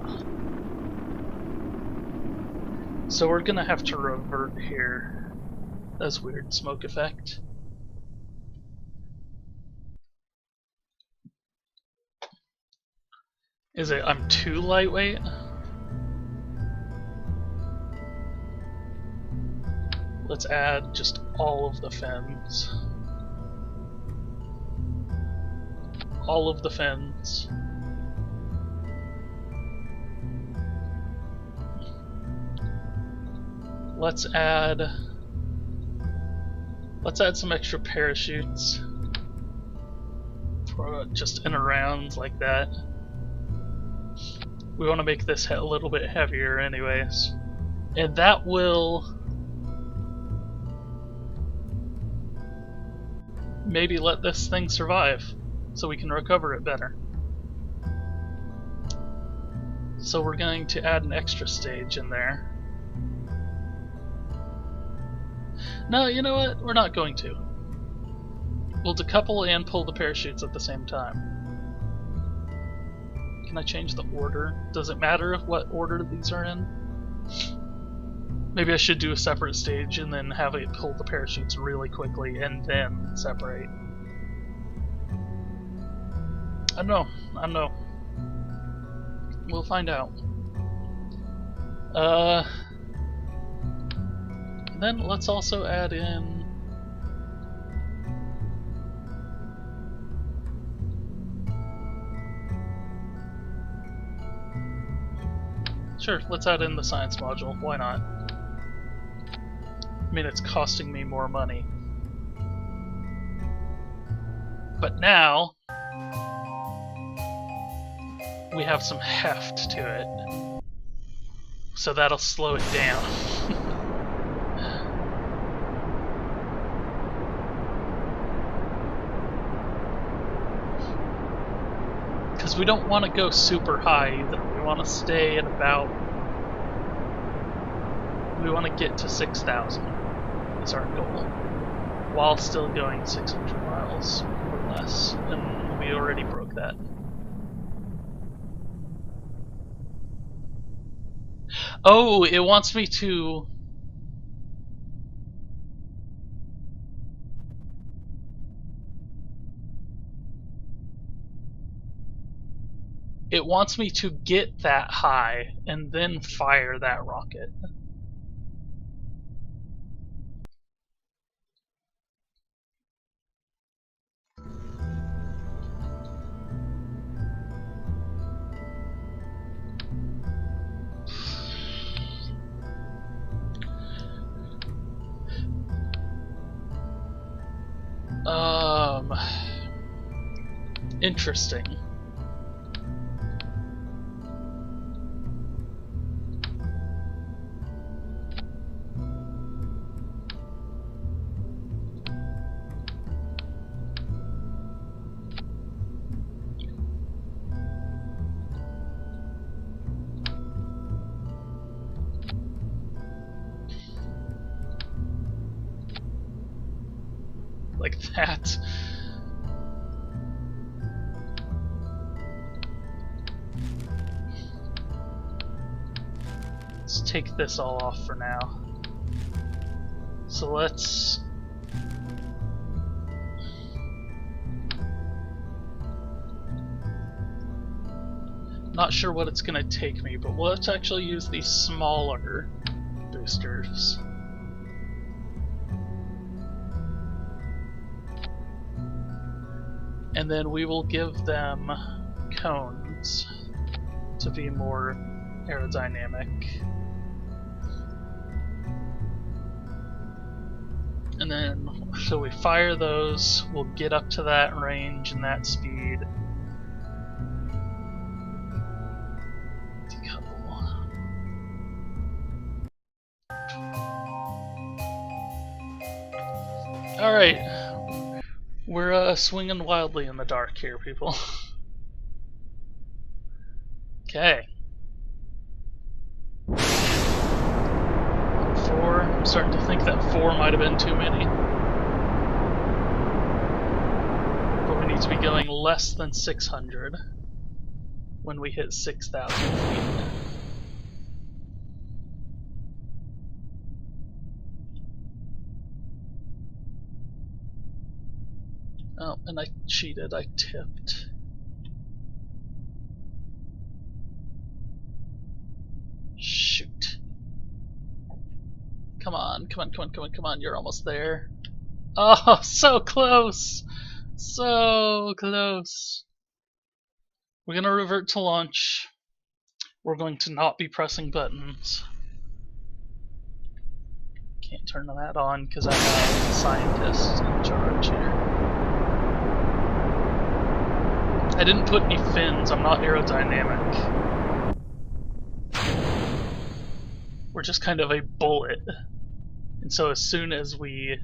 So we're gonna have to revert here. That's weird, smoke effect. Is it I'm too lightweight? Let's add just all of the fins. All of the fins. Let's add some extra parachutes. Just in around like that. We want to make this a little bit heavier anyways. And that will maybe let this thing survive so we can recover it better. So we're going to add an extra stage in there. No, you know what? We're not going to. We'll decouple and pull the parachutes at the same time. Can I change the order? Does it matter what order these are in? Maybe I should do a separate stage and then have it pull the parachutes really quickly and then separate. I don't know. I don't know. We'll find out. Then let's also add in sure, let's add in the science module. Why not? I mean, it's costing me more money. But now we have some heft to it. So that'll slow it down. Because we don't want to go super high either. We want to stay at about... We want to get to 6,000 is our goal. While still going 600 miles or less. And we already broke that. Oh, it wants me to... It wants me to get that high and then fire that rocket. Interesting. Like that. Let's take this all off for now. So let's... Not sure what it's going to take me, but let's actually use these smaller boosters. And then we will give them cones to be more aerodynamic. And then, so we fire those, we'll get up to that range and that speed. Decouple. Alright. We're swinging wildly in the dark here, people. Okay. 4. I'm starting to think that 4 might have been too many. But we need to be going less than 600 when we hit 6,000 feet. Oh, and I cheated. I tipped. Shoot. Come on, come on, come on, come on, come on. You're almost there. Oh, so close! So close. We're gonna revert to launch. We're going to not be pressing buttons. Can't turn that on because I have a scientist in charge here. I didn't put any fins. I'm not aerodynamic. We're just kind of a bullet. And so as soon as we...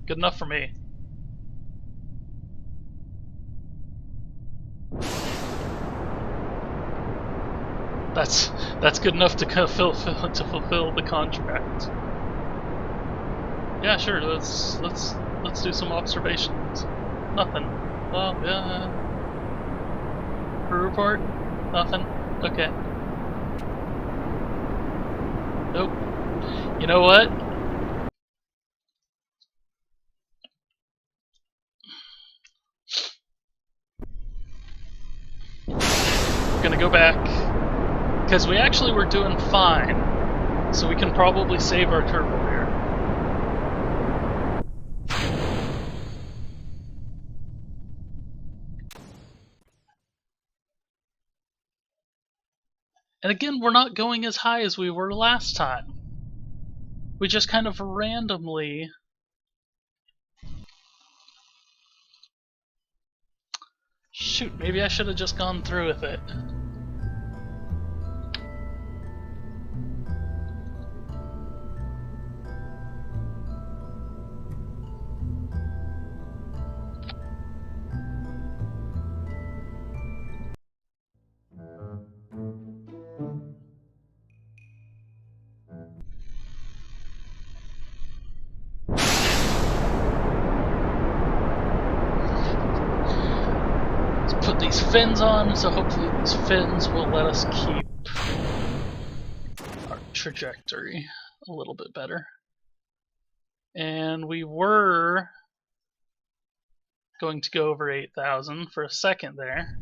Good enough for me. That's good enough to fulfill the contract. Yeah, sure. Let's do some observations. Nothing. Well, yeah. Crew report. Nothing. Okay. Nope. You know what? We're gonna go back because we actually were doing fine, so we can probably save our turbo here. And again, we're not going as high as we were last time. We just kind of randomly... Shoot, maybe I should have just gone through with it. Put these fins on, so hopefully these fins will let us keep our trajectory a little bit better. And we were going to go over 8,000 for a second there.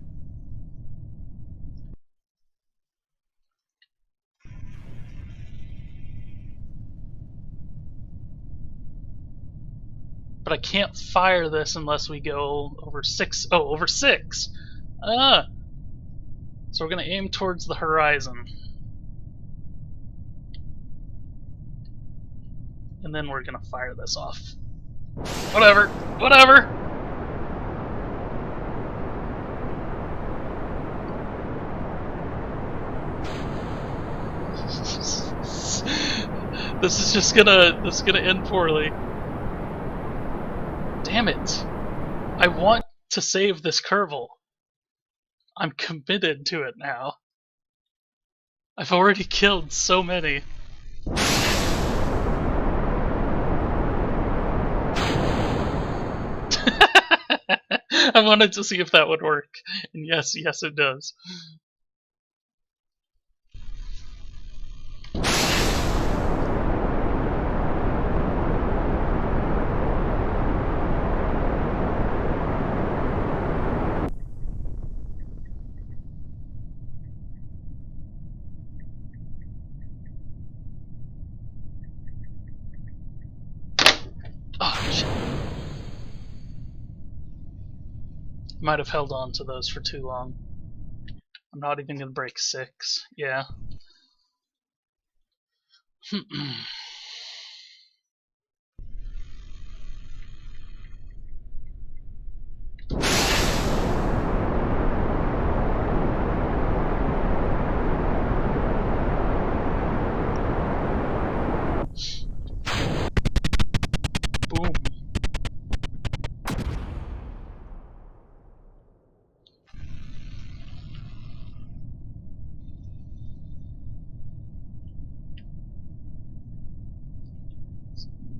But I can't fire this unless we go over 6. Oh, over 6! Ah! So we're going to aim towards the horizon. And then we're going to fire this off. Whatever! Whatever! This is gonna end poorly. Damn it! I want to save this Kerbal. I'm committed to it now. I've already killed so many. I wanted to see if that would work. And yes, yes it does. Oh, shit. Might have held on to those for too long. I'm not even gonna break 6. Yeah.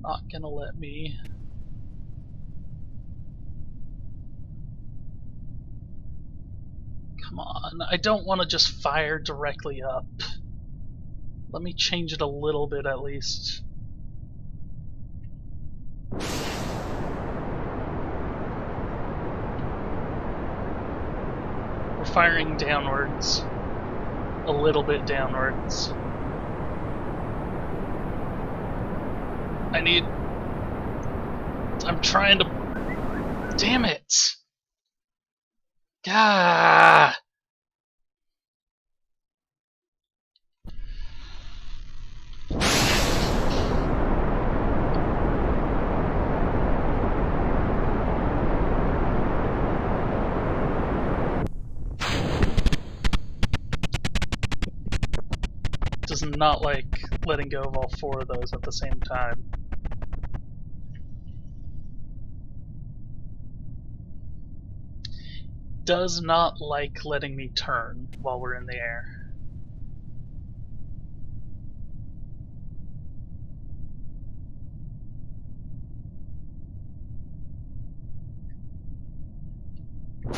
not gonna let me. Come on, I don't want to just fire directly up. Let me change it a little bit at least. We're firing downwards. A little bit downwards. I'm trying to... Damn it! Gah! Does not like letting go of all four of those at the same time. Does not like letting me turn while we're in the air. I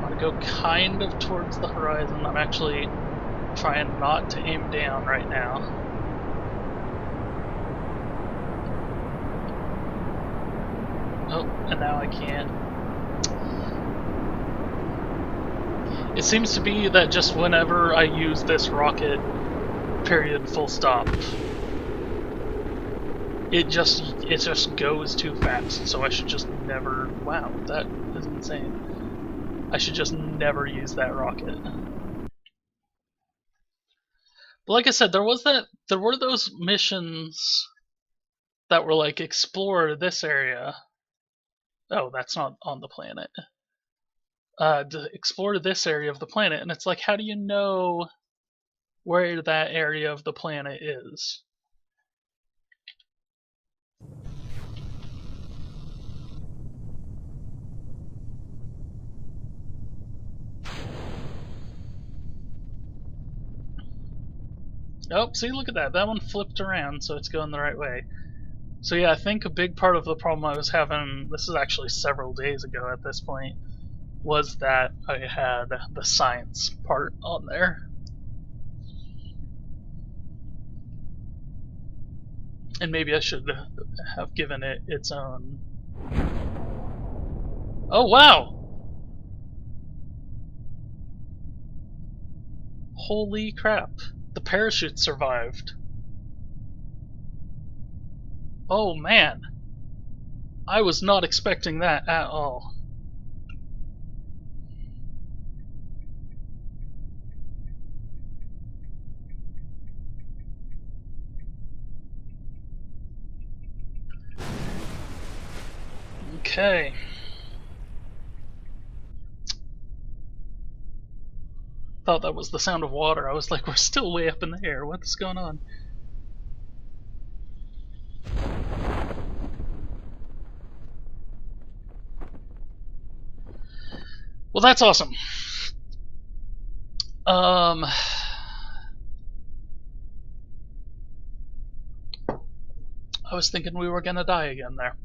want to go kind of towards the horizon. I'm actually trying not to aim down right now. Oh, and now I can't. It seems to be that just whenever I use this rocket, period, full stop, it just goes too fast, so I should just never... Wow, that is insane. I should just never use that rocket. But like I said, there were those missions that were like, explore this area. Oh, that's not on the planet. To explore this area of the planet, and it's like, how do you know where that area of the planet is? Oh, see, look at that. That one flipped around, so it's going the right way. So yeah, I think a big part of the problem I was having, this is actually several days ago at this point, was that I had the science part on there. And maybe I should have given it its own... Oh, wow! Holy crap. The parachute survived. Oh man. I was not expecting that at all. Okay. Thought that was the sound of water. I was like, we're still way up in the air. What's going on? Well, that's awesome. I was thinking we were gonna die again there.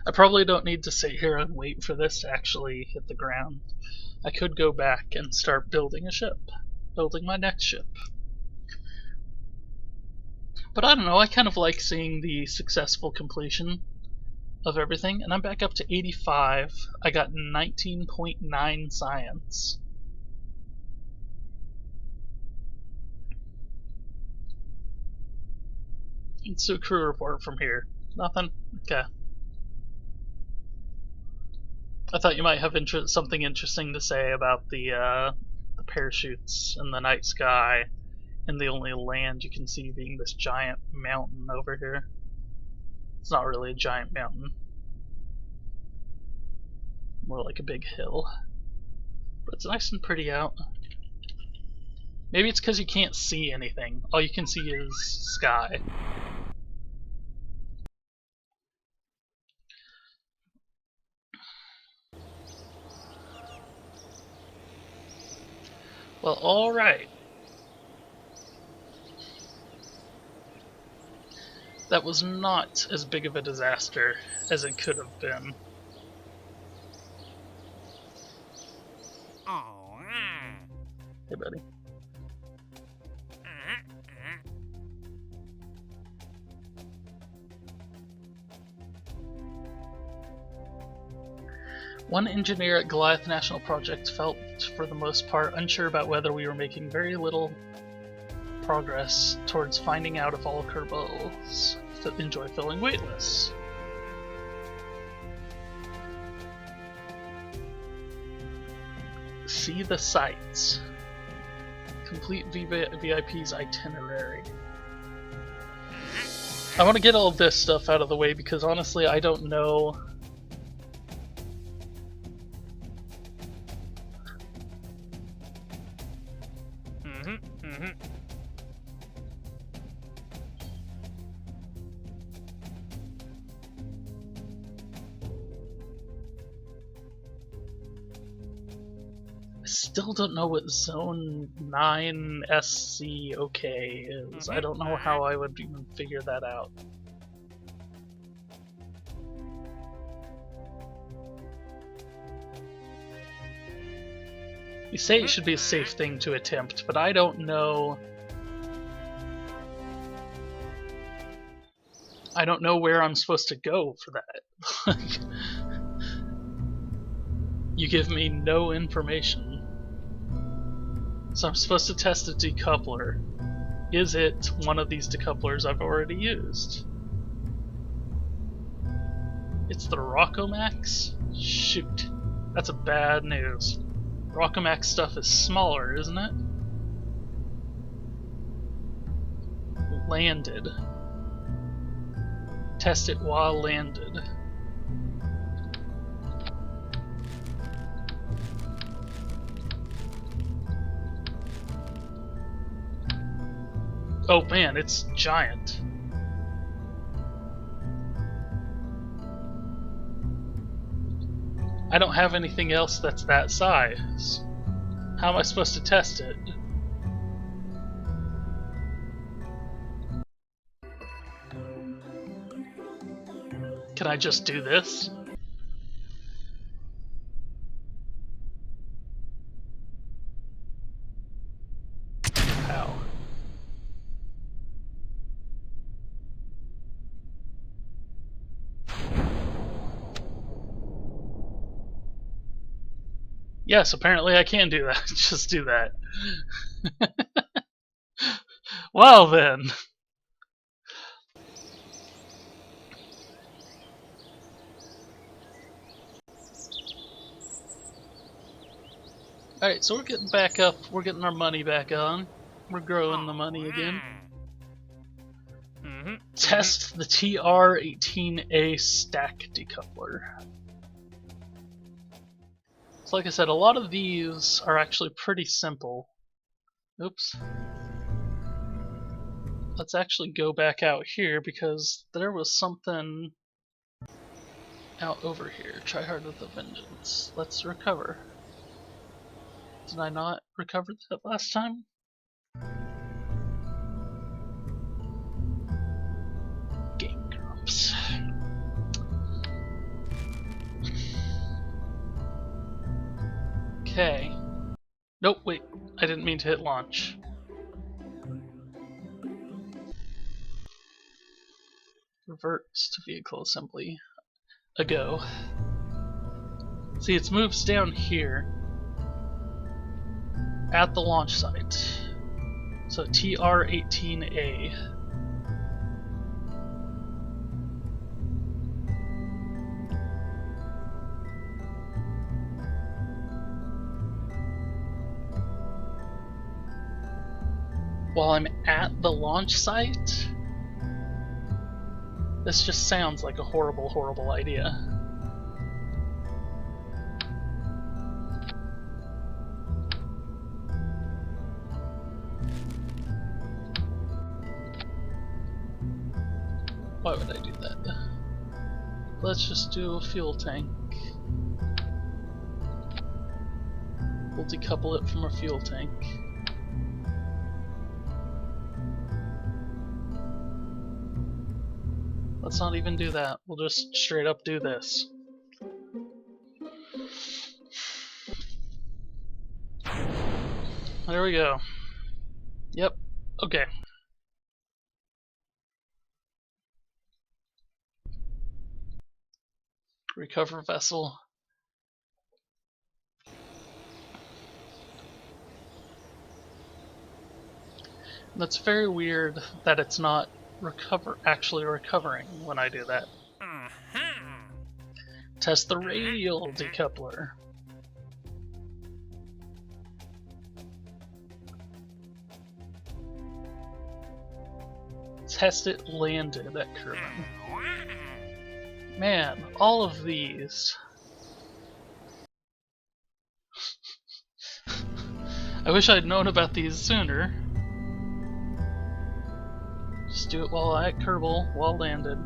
I probably don't need to sit here and wait for this to actually hit the ground. I could go back and start building a ship. Building my next ship. But I don't know, I kind of like seeing the successful completion of everything. And I'm back up to 85. I got 19.9 science. Let's do a crew report from here. Nothing? Okay. I thought you might have something interesting to say about the parachutes in the night sky, and the only land you can see being this giant mountain over here. It's not really a giant mountain. More like a big hill. But it's nice and pretty out. Maybe it's because you can't see anything. All you can see is sky. Well, alright. That was not as big of a disaster as it could have been. Hey, buddy. One engineer at Goliath National Project felt, for the most part, unsure about whether we were making very little progress towards finding out if all Kerbals enjoy filling waitlists. See the sites. Complete VIP's itinerary. I want to get all of this stuff out of the way because honestly I don't know. Still don't know what Zone 9 SC OK is. I don't know how I would even figure that out. You say it should be a safe thing to attempt, but I don't know. I don't know where I'm supposed to go for that. You give me no information. So I'm supposed to test a decoupler. Is it one of these decouplers I've already used? It's the Rockomax? Shoot. That's a bad news. Rockomax stuff is smaller, isn't it? Landed. Test it while landed. Oh man, it's giant. I don't have anything else that's that size. How am I supposed to test it? Can I just do this? How? Yes, apparently I can do that. Just do that. Well then. Alright, so we're getting back up. We're getting our money back on. We're growing the money again. Test the TR18A stack decoupler. So like I said, a lot of these are actually pretty simple. Oops. Let's actually go back out here because there was something out over here. Try hard with the vengeance. Let's recover. Did I not recover that last time? Game Grumps. Okay. Nope, wait. I didn't mean to hit launch. Reverts to vehicle assembly. A go. See, it moves down here at the launch site. So TR18A. While I'm at the launch site? This just sounds like a horrible, horrible idea. Why would I do that? Let's just do a fuel tank. We'll decouple it from a fuel tank. Let's not even do that. We'll just straight up do this. There we go. Yep. Okay. Recover vessel. That's very weird that it's not actually recovering when I do that. Test the radial decoupler. Test it landed at Kerbal. Man, all of these. I wish I'd known about these sooner. Just do it while at Kerbal, while landed.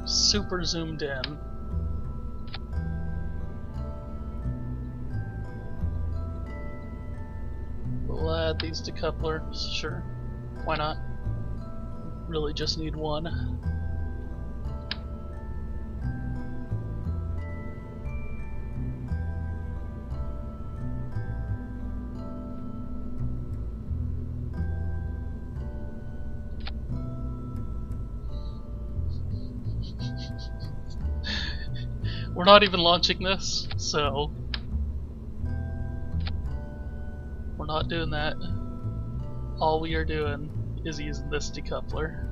Super zoomed in. We'll add these decouplers, sure. Why not? Really just need one. We're not even launching this, so we're not doing that. All we are doing is using this decoupler.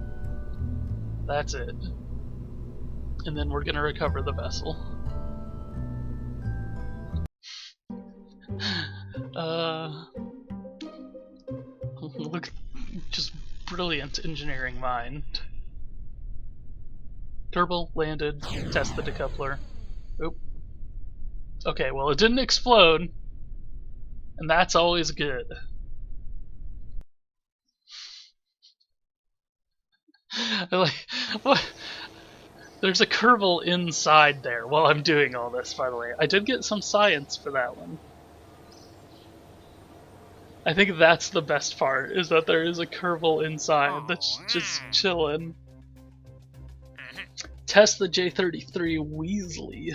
That's it. And then we're gonna recover the vessel. Look, just brilliant engineering mind. Kerbal landed, test the decoupler. Oop. Okay, well it didn't explode, and that's always good. Like, what? There's a Kerbal inside there while I'm doing all this, by the way. I did get some science for that one. I think that's the best part, is that there is a Kerbal inside that's just chilling. Test the J-33 Weasley.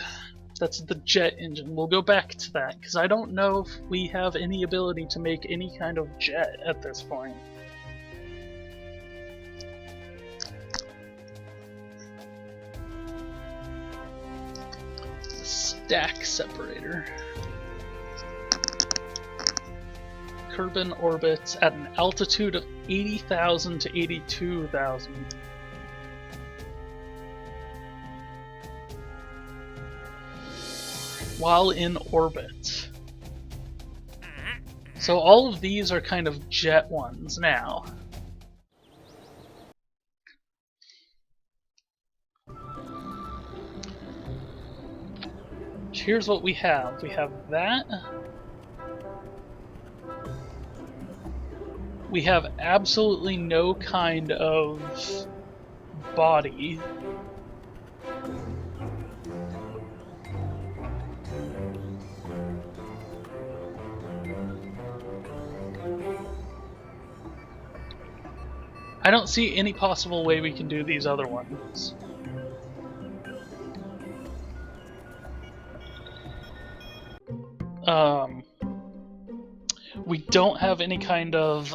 That's the jet engine. We'll go back to that, because I don't know if we have any ability to make any kind of jet at this point. Stack separator. Kerbal orbits at an altitude of 80,000 to 82,000. While in orbit. So all of these are kind of jet ones now. Here's what we have. We have that. We have absolutely no kind of body. I don't see any possible way we can do these other ones. We don't have any kind of,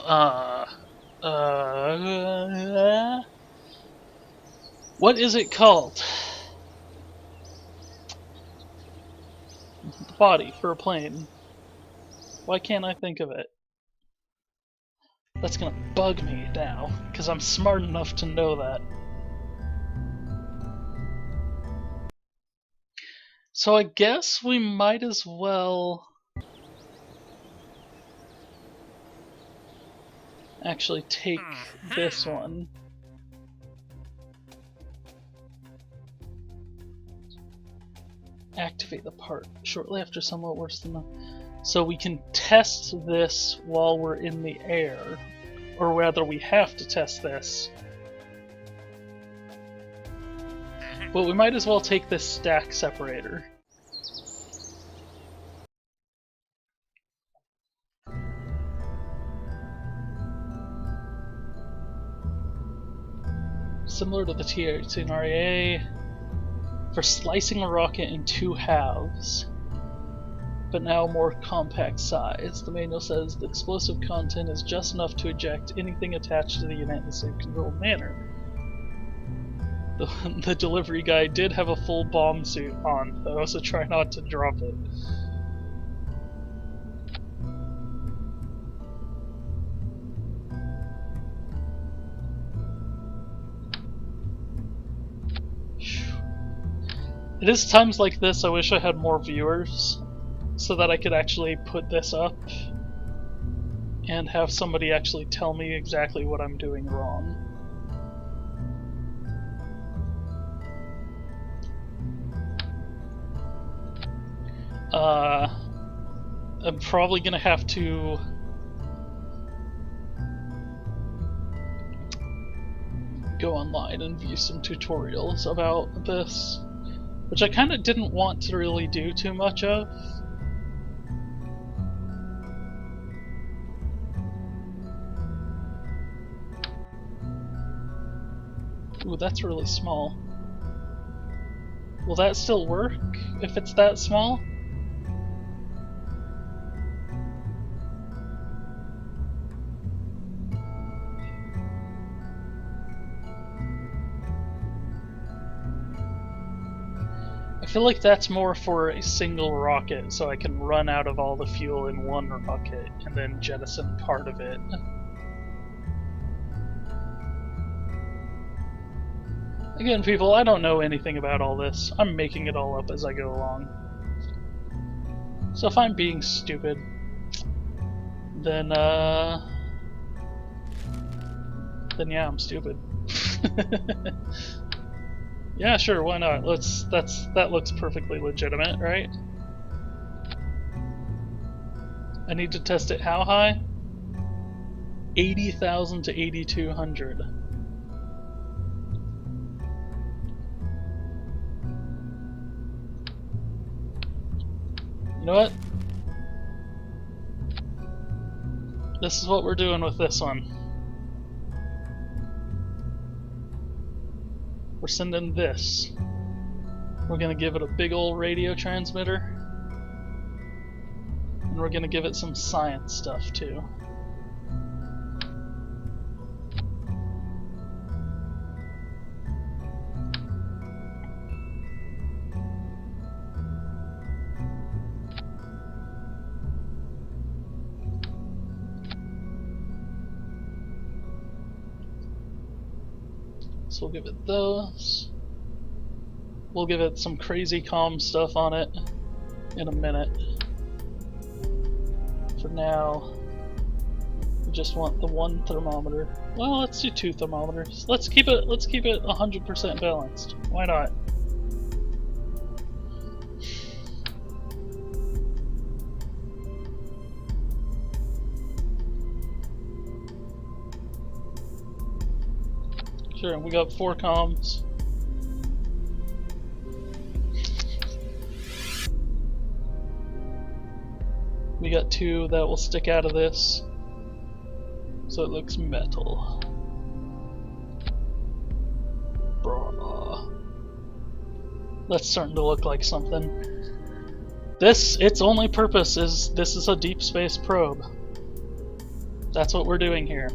what is it called? The body for a plane. Why can't I think of it? That's gonna bug me now, because I'm smart enough to know that. So I guess we might as well actually take this one. Activate the part shortly after somewhat worse than the So we can test this while we're in the air, or rather we have to test this. But we might as well take this stack separator. Similar to the T-18RA, for slicing a rocket in 2 halves, but now more compact size. The manual says the explosive content is just enough to eject anything attached to the unit in a safe, controlled manner. The delivery guy did have a full bomb suit on, though, so try not to drop it. It is times like this I wish I had more viewers, so that I could actually put this up and have somebody actually tell me exactly what I'm doing wrong. I'm probably gonna have to go online and view some tutorials about this, which I kind of didn't want to really do too much of. Ooh, that's really small. Will that still work if it's that small? I feel like that's more for a single rocket, so I can run out of all the fuel in one rocket and then jettison part of it. Again, people, I don't know anything about all this. I'm making it all up as I go along. So if I'm being stupid, then yeah, I'm stupid. Yeah, sure, why not? That looks perfectly legitimate, right? I need to test it how high? 80,000 to 8,200. You know what? This is what we're doing with this one. We're sending this. We're gonna give it a big old radio transmitter. And we're gonna give it some science stuff too. So we'll give it those. We'll give it some crazy comm stuff on it in a minute. For now, we just want the one thermometer. Well, let's do 2 thermometers. Let's keep it 100% balanced. Why not? Sure, we got 4 comms. We got 2 that will stick out of this, so it looks metal. Bruh. That's starting to look like something. Its only purpose is, this is a deep space probe. That's what we're doing here.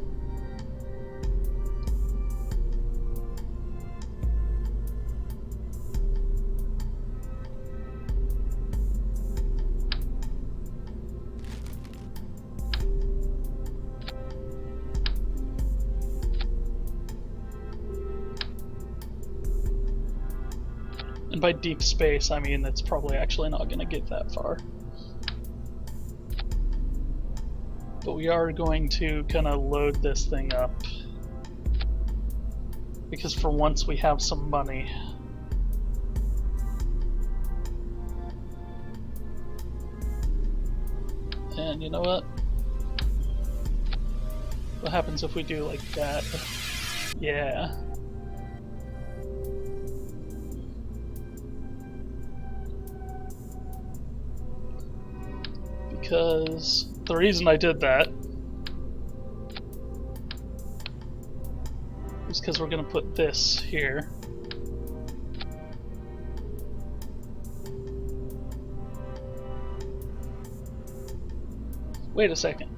And by deep space, I mean it's probably actually not going to get that far. But we are going to kind of load this thing up. Because for once we have some money. And you know what? What happens if we do like that? Yeah. Because the reason I did that is because we're going to put this here. Wait a second.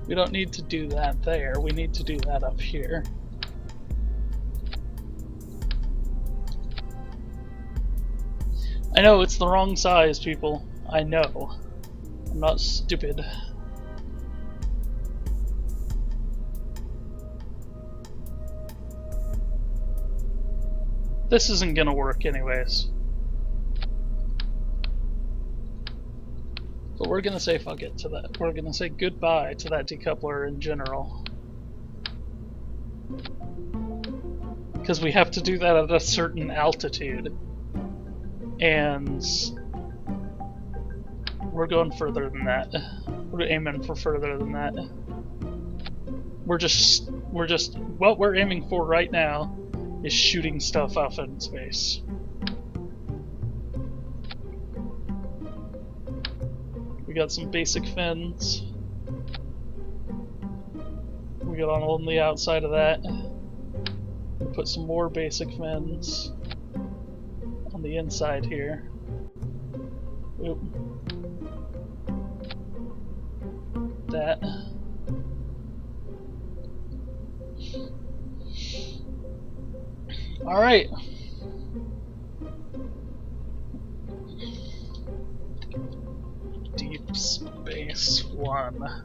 We don't need to do that there, we need to do that up here. I know it's the wrong size, people. I know. I'm not stupid. This isn't gonna work anyways. But we're gonna say fuck it to that. We're gonna say goodbye to that decoupler in general. Because we have to do that at a certain altitude. And we're going further than that. We're aiming for further than that. We're just what we're aiming for right now is shooting stuff off in space. We got some basic fins. We got on the outside of that. We put some more basic fins on the inside here. Oop. That. Alright. Deep Space One.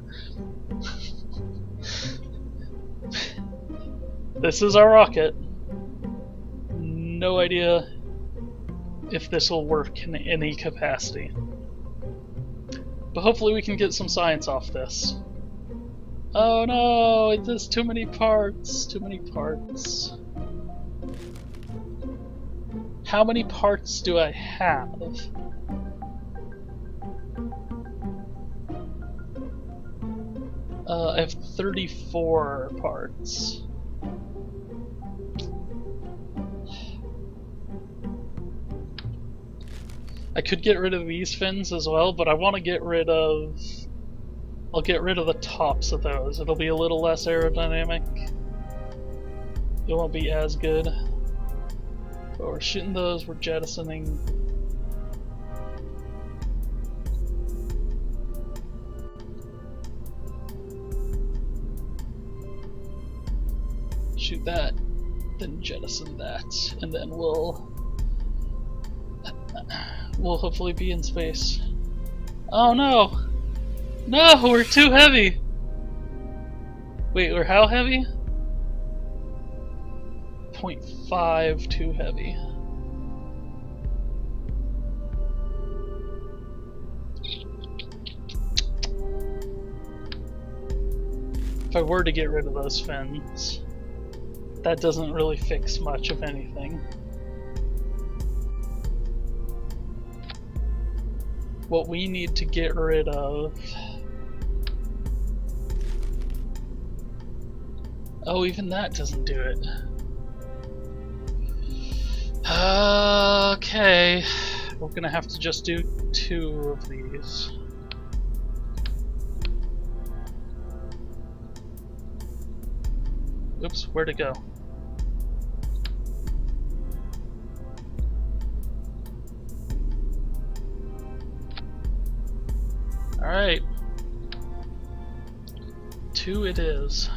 This is our rocket. No idea if this will work in any capacity. But hopefully we can get some science off this. Oh no, there's too many parts, too many parts. How many parts do I have? I have 34 parts. I could get rid of these fins as well, but I want to get rid of... I'll get rid of the tops of those. It'll be a little less aerodynamic. It won't be as good. But we're shooting those, we're jettisoning. Shoot that, then jettison that, and then we'll hopefully be in space. Oh no! No, we're too heavy! Wait, we're how heavy? 0.5 too heavy. If I were to get rid of those fins, that doesn't really fix much of anything. What we need to get rid of... Oh, even that doesn't do it. Okay, we're gonna have to just do 2 of these. Oops, where'd it go? Alright. 2 it is.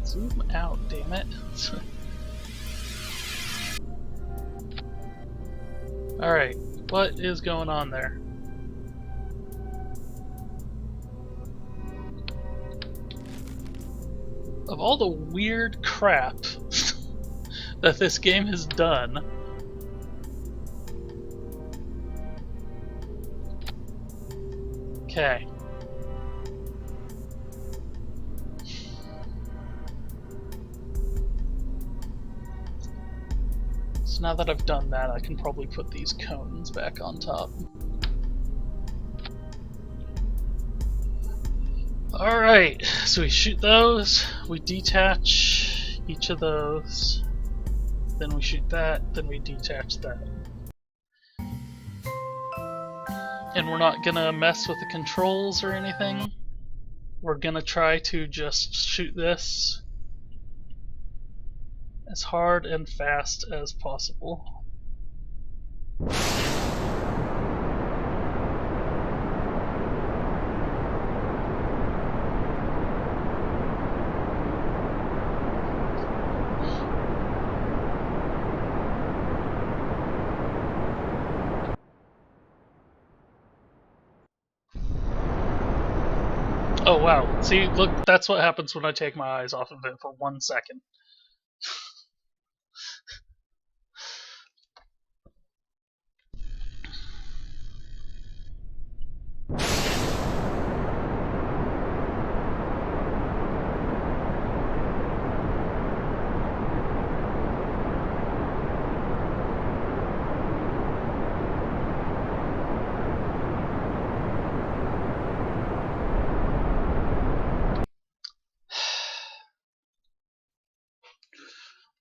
Zoom out, damn it. Alright, what is going on there? Of all the weird crap that this game has done, okay. So now that I've done that, I can probably put these cones back on top. Alright, so we shoot those, we detach each of those, then we shoot that, then we detach that. And we're not gonna mess with the controls or anything. We're gonna try to just shoot this as hard and fast as possible. Oh wow, see, look, that's what happens when I take my eyes off of it for 1 second.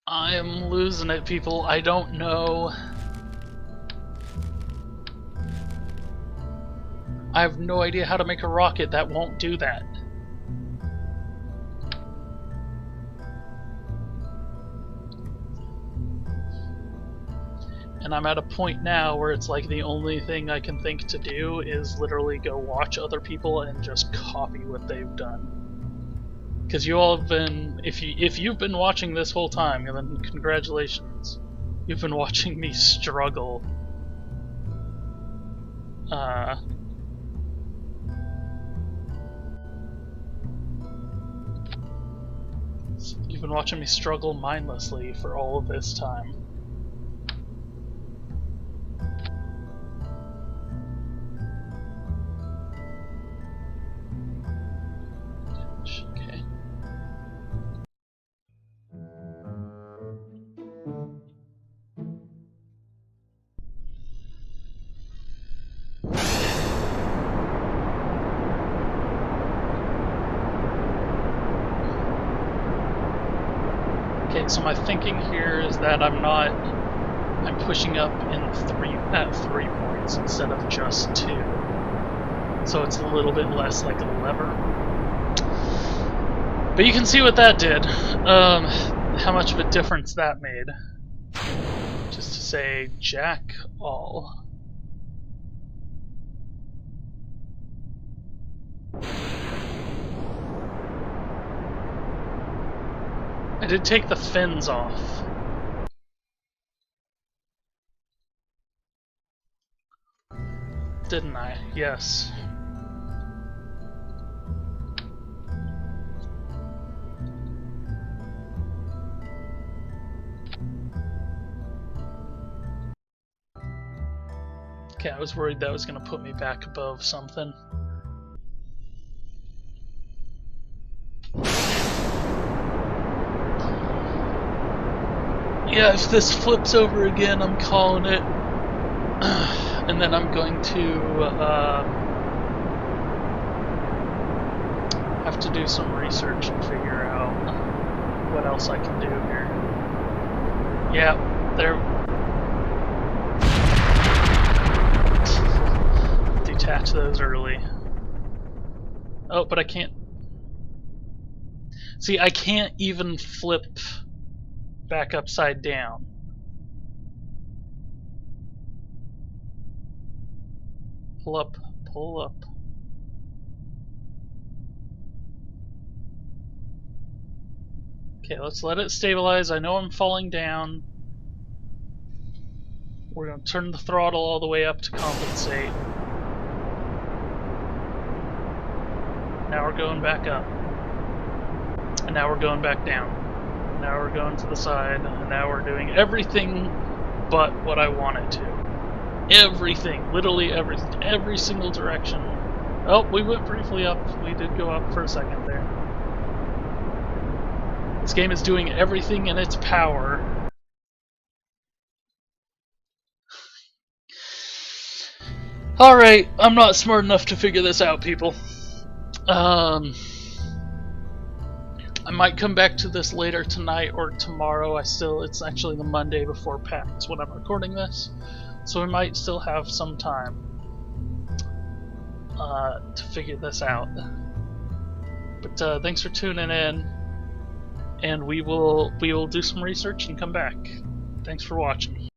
I am losing it, people. I don't know. I have no idea how to make a rocket that won't do that. And I'm at a point now where it's like the only thing I can think to do is literally go watch other people and just copy what they've done. Because you all have been, if you've been watching this whole time, then congratulations. You've been watching me struggle. You've been watching me struggle mindlessly for all of this time. Okay, so my thinking here is that I'm pushing up at 3 points instead of just 2. So it's a little bit less like a lever. But you can see what that did. How much of a difference that made. Just to say, jack all. I did take the fins off. Didn't I? Yes. Okay, I was worried that was going to put me back above something. Yeah, if this flips over again, I'm calling it. And then I'm going to have to do some research and figure out what else I can do here. Yeah, there. Detach those early. Oh, but I can't. See, I can't even flip back upside down. Pull up, pull up. Okay, let's let it stabilize. I know I'm falling down. We're going to turn the throttle all the way up to compensate. Now we're going back up. And now we're going back down. Now we're going to the side, and now we're doing everything but what I wanted to. Everything, literally every single direction. Oh, we went briefly up. We did go up for a second there. This game is doing everything in its power Alright, I'm not smart enough to figure this out, people. I might come back to this later tonight or tomorrow. It's actually the Monday before PAX when I'm recording this, so we might still have some time to figure this out. But thanks for tuning in, and we will do some research and come back. Thanks for watching.